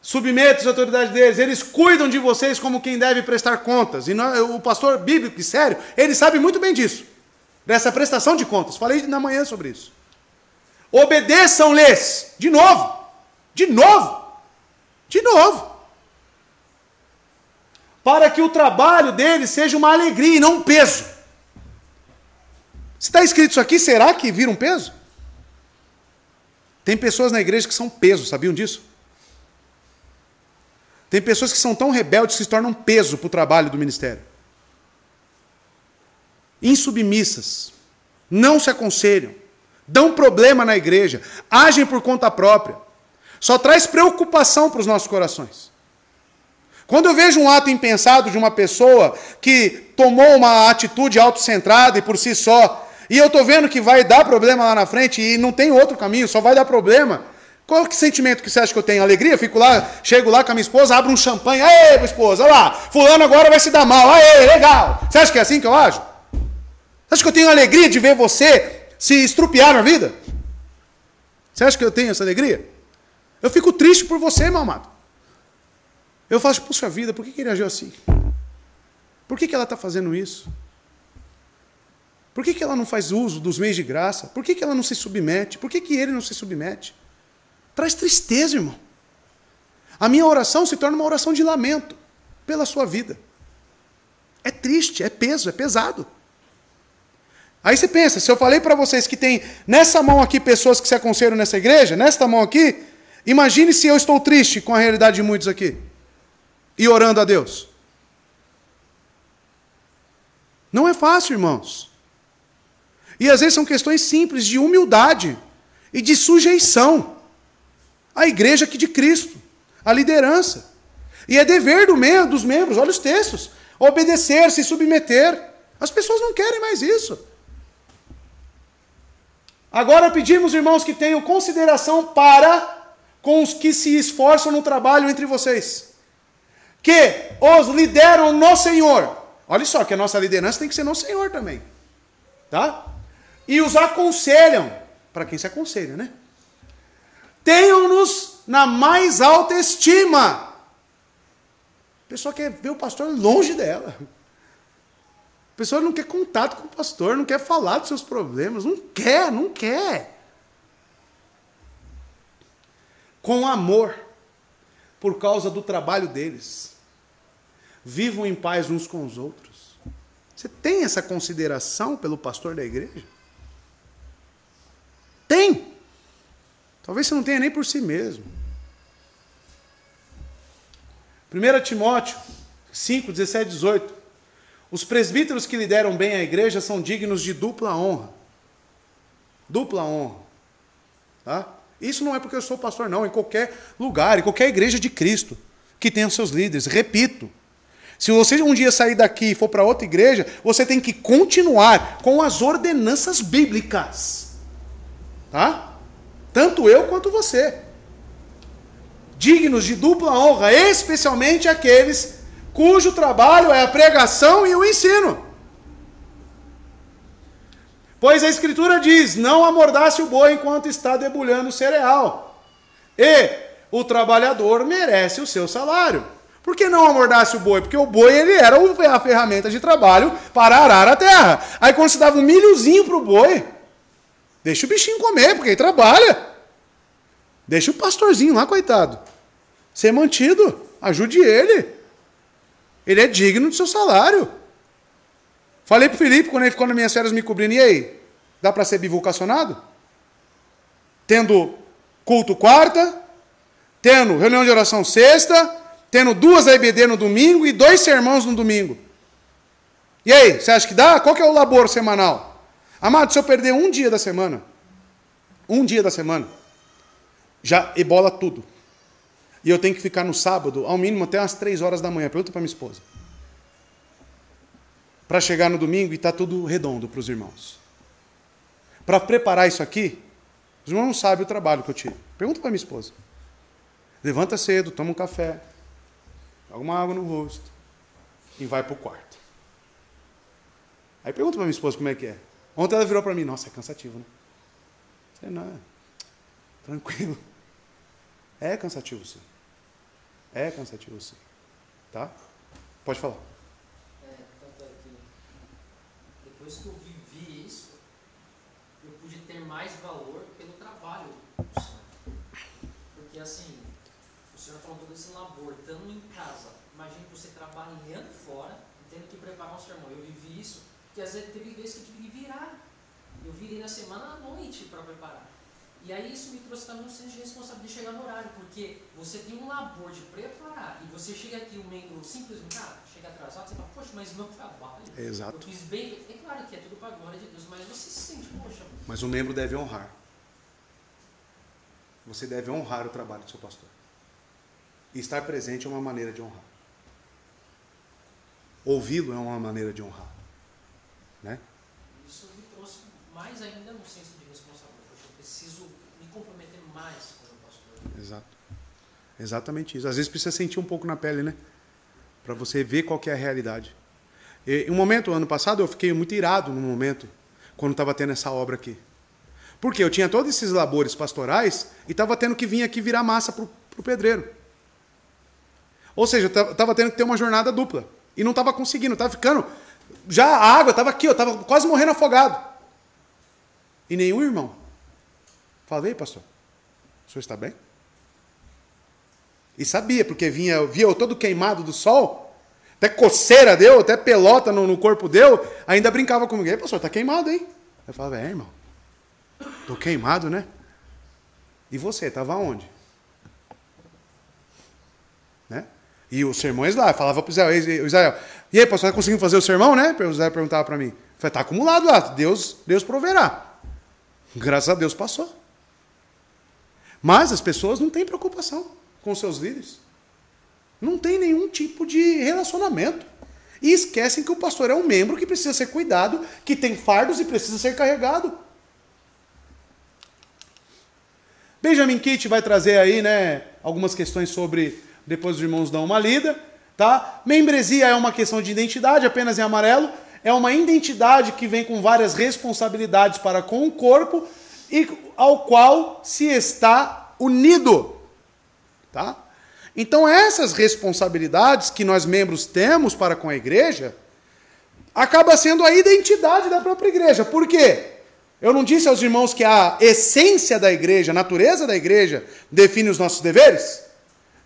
Submete-se à autoridade deles, eles cuidam de vocês como quem deve prestar contas. E o pastor bíblico, sério, ele sabe muito bem disso. Dessa prestação de contas. Falei na manhã sobre isso. Obedeçam-lhes. De novo. Para que o trabalho deles seja uma alegria e não um peso. Se está escrito isso aqui, será que vira um peso? Tem pessoas na igreja que são peso, sabiam disso? Tem pessoas que são tão rebeldes que se tornam peso para o trabalho do ministério. Insubmissas, não se aconselham, dão problema na igreja, agem por conta própria. Só traz preocupação para os nossos corações. Quando eu vejo um ato impensado de uma pessoa que tomou uma atitude autocentrada e por si só, e eu estou vendo que vai dar problema lá na frente e não tem outro caminho, só vai dar problema, qual que sentimento que você acha que eu tenho? Alegria? Fico lá, chego lá com a minha esposa, abro um champanhe, aê, minha esposa, olha lá, fulano agora vai se dar mal, aê, legal. Você acha que é assim que eu ajo? Você acha que eu tenho alegria de ver você se estrupiar na vida? Você acha que eu tenho essa alegria? Eu fico triste por você, meu amado. Eu falo, puxa vida, por que ele agiu assim? Por que ela está fazendo isso? Por que ela não faz uso dos meios de graça? Por que ela não se submete? Por que ele não se submete? Traz tristeza, irmão. A minha oração se torna uma oração de lamento pela sua vida. É triste, é peso, é pesado. Aí você pensa, se eu falei para vocês que tem nessa mão aqui pessoas que se aconselham nessa igreja, nesta mão aqui, imagine se eu estou triste com a realidade de muitos aqui. E orando a Deus. Não é fácil, irmãos. E às vezes são questões simples de humildade e de sujeição à igreja aqui de Cristo, à liderança. E é dever dos membros, olha os textos, obedecer, se submeter. As pessoas não querem mais isso. Agora pedimos, irmãos, que tenham consideração para com os que se esforçam no trabalho entre vocês, que os lideram no Senhor. Olha só, que a nossa liderança tem que ser no Senhor também. Tá? E os aconselham. Para quem se aconselha, né? Tenham-nos na mais alta estima. A pessoa quer ver o pastor longe dela. A pessoa não quer contato com o pastor, não quer falar dos seus problemas. Não quer. Com amor, por causa do trabalho deles. Vivam em paz uns com os outros. Você tem essa consideração pelo pastor da igreja? Tem. Talvez você não tenha nem por si mesmo. 1 Timóteo 5, 17, 18. Os presbíteros que lideram bem a igreja são dignos de dupla honra. Dupla honra. Tá? Isso não é porque eu sou pastor, não. Em qualquer lugar, em qualquer igreja de Cristo que tenha os seus líderes. Repito. Se você um dia sair daqui e for para outra igreja, você tem que continuar com as ordenanças bíblicas. Tá? Tanto eu quanto você. Dignos de dupla honra, especialmente aqueles cujo trabalho é a pregação e o ensino. Pois a Escritura diz, não amordace o boi enquanto está debulhando o cereal. E o trabalhador merece o seu salário. Por que não amordace o boi? Porque o boi ele era a ferramenta de trabalho para arar a terra. Aí quando se dava um milhozinho para o boi, deixa o bichinho comer, porque ele trabalha. Deixa o pastorzinho lá, coitado, ser mantido. Ajude ele. Ele é digno do seu salário. Falei para o Felipe, quando ele ficou nas minhas férias me cobrindo, e aí? Dá para ser bivocacionado? Tendo culto quarta, tendo reunião de oração sexta, tendo 2 AIBD no domingo e 2 sermões no domingo. E aí, você acha que dá? Qual que é o labor semanal? Amado, se eu perder um dia da semana, já ebola tudo. e eu tenho que ficar no sábado, ao mínimo até umas 3 horas da manhã. Pergunta para minha esposa. Para chegar no domingo e estar tudo redondo para os irmãos. Para preparar isso aqui, os irmãos não sabem o trabalho que eu tive. Pergunta para minha esposa. Levanta cedo, toma um café, joga uma água no rosto e vai para o quarto. Aí pergunta para minha esposa como é que é. Ontem ela virou para mim, nossa, é cansativo, né? Eu falei, não, tranquilo. É cansativo sim. É cansativo sim. Tá? Pode falar. Tanto é que depois que eu vivi isso, eu pude ter mais valor pelo trabalho do Senhor. Porque assim, o Senhor falou todo esse labor, estando em casa, imagine você trabalhando fora, tendo que preparar um sermão. Eu vivi isso, porque às vezes teve vezes que eu tive que virar. Eu virei na semana à noite para preparar. E aí isso me trouxe também um senso de responsabilidade de chegar no horário, porque você tem um labor de preparar, e você chega aqui, um membro simplesmente, chega atrasado, você fala, poxa, mas meu trabalho, Exato. eu fiz bem, é claro que é tudo para a glória de Deus, mas você se sente, poxa. Mas o membro deve honrar. Você deve honrar o trabalho do seu pastor. E estar presente é uma maneira de honrar. Ouvi-lo é uma maneira de honrar. Né? Isso me trouxe mais ainda no senso de responsabilidade. Eu preciso me comprometer mais com o pastor. Exato. Exatamente isso. Às vezes precisa sentir um pouco na pele, né? Para você ver qual que é a realidade. E um momento, ano passado, eu fiquei muito irado num momento, quando estava tendo essa obra aqui. Porque eu tinha todos esses labores pastorais e estava tendo que vir aqui virar massa para o pedreiro. Ou seja, eu estava tendo que ter uma jornada dupla. E não estava conseguindo, estava ficando... Já a água estava aqui, eu estava quase morrendo afogado. E nenhum irmão. Falei, pastor, o senhor está bem? E sabia, porque via eu todo queimado do sol, até coceira deu, até pelota no corpo deu, ainda brincava comigo. Ei, pastor, está queimado, hein? Eu falava, irmão, estou queimado, né? E você, estava onde? Né? E os sermões lá, falava para o Israel, e aí, pastor, está conseguindo fazer o sermão, né? O Israel perguntava para mim. Eu falei, está acumulado lá, Deus proverá. Graças a Deus passou. Mas as pessoas não têm preocupação com seus líderes. Não tem nenhum tipo de relacionamento. E esquecem que o pastor é um membro que precisa ser cuidado, que tem fardos e precisa ser carregado. Benjamin Kitt vai trazer aí, né, algumas questões sobre, depois os irmãos dão uma lida, tá? Membresia é uma questão de identidade, apenas em amarelo. É uma identidade que vem com várias responsabilidades para com o corpo e ao qual se está unido. Tá? Então essas responsabilidades que nós membros temos para com a igreja acaba sendo a identidade da própria igreja. Por quê? Eu não disse aos irmãos que a essência da igreja, a natureza da igreja define os nossos deveres?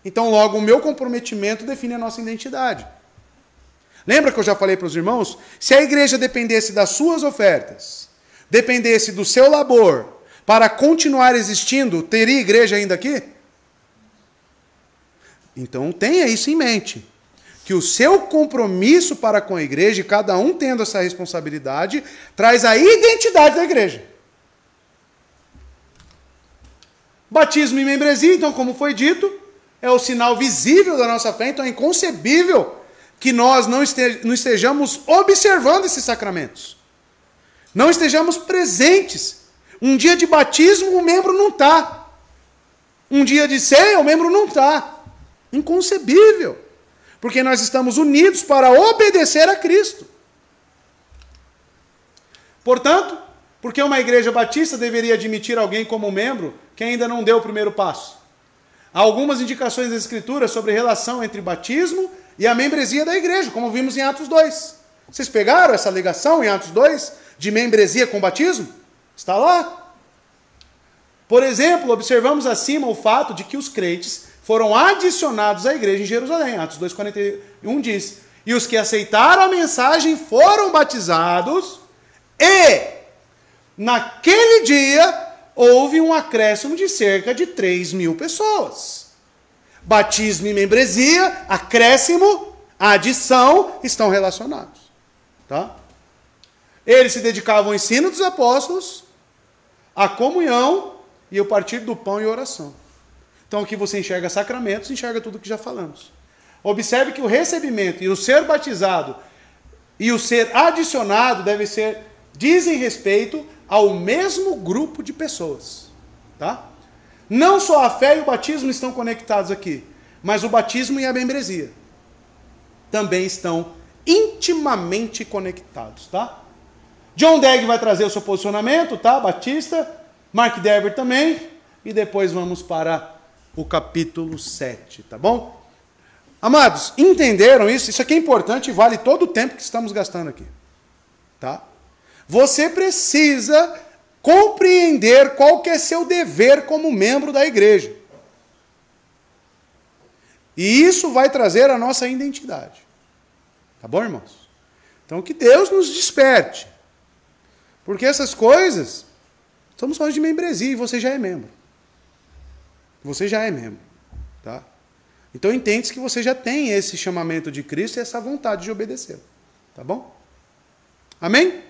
Então logo o meu comprometimento define a nossa identidade. Lembra que eu já falei para os irmãos? Se a igreja dependesse das suas ofertas, dependesse do seu labor, para continuar existindo, teria igreja ainda aqui? Então tenha isso em mente. Que o seu compromisso para com a igreja, e cada um tendo essa responsabilidade, traz a identidade da igreja. Batismo e membresia, então, como foi dito, é o sinal visível da nossa fé, então é inconcebível que nós não estejamos observando esses sacramentos. Não estejamos presentes. Um dia de batismo, o membro não está. Um dia de ceia, o membro não está. Inconcebível. Porque nós estamos unidos para obedecer a Cristo. Portanto, porque uma igreja batista deveria admitir alguém como membro que ainda não deu o primeiro passo? Há algumas indicações das Escrituras sobre a relação entre batismo e a membresia da igreja, como vimos em Atos 2. Vocês pegaram essa ligação em Atos 2 de membresia com batismo? Está lá. Por exemplo, observamos acima o fato de que os crentes foram adicionados à igreja em Jerusalém. Atos 2,41 diz, e os que aceitaram a mensagem foram batizados e naquele dia houve um acréscimo de cerca de 3.000 pessoas. Batismo e membresia, acréscimo, adição, estão relacionados. Tá? Eles se dedicavam ao ensino dos apóstolos, à comunhão e ao partir do pão e oração. Então aqui você enxerga sacramentos, enxerga tudo que já falamos. Observe que o recebimento e o ser batizado e o ser adicionado dizem respeito ao mesmo grupo de pessoas. Tá? Não só a fé e o batismo estão conectados aqui, mas o batismo e a membresia também estão intimamente conectados. Tá? John Dagg vai trazer o seu posicionamento, tá? Batista, Mark Dever também, e depois vamos para o capítulo 7, tá bom? Amados, entenderam isso? Isso aqui é importante e vale todo o tempo que estamos gastando aqui. Tá? Você precisa compreender qual que é seu dever como membro da igreja. E isso vai trazer a nossa identidade. Tá bom, irmãos? Então que Deus nos desperte. Porque essas coisas, estamos falando de membresia e você já é membro. Você já é membro. Tá? Então entende que você já tem esse chamamento de Cristo e essa vontade de obedecer. Tá bom? Amém?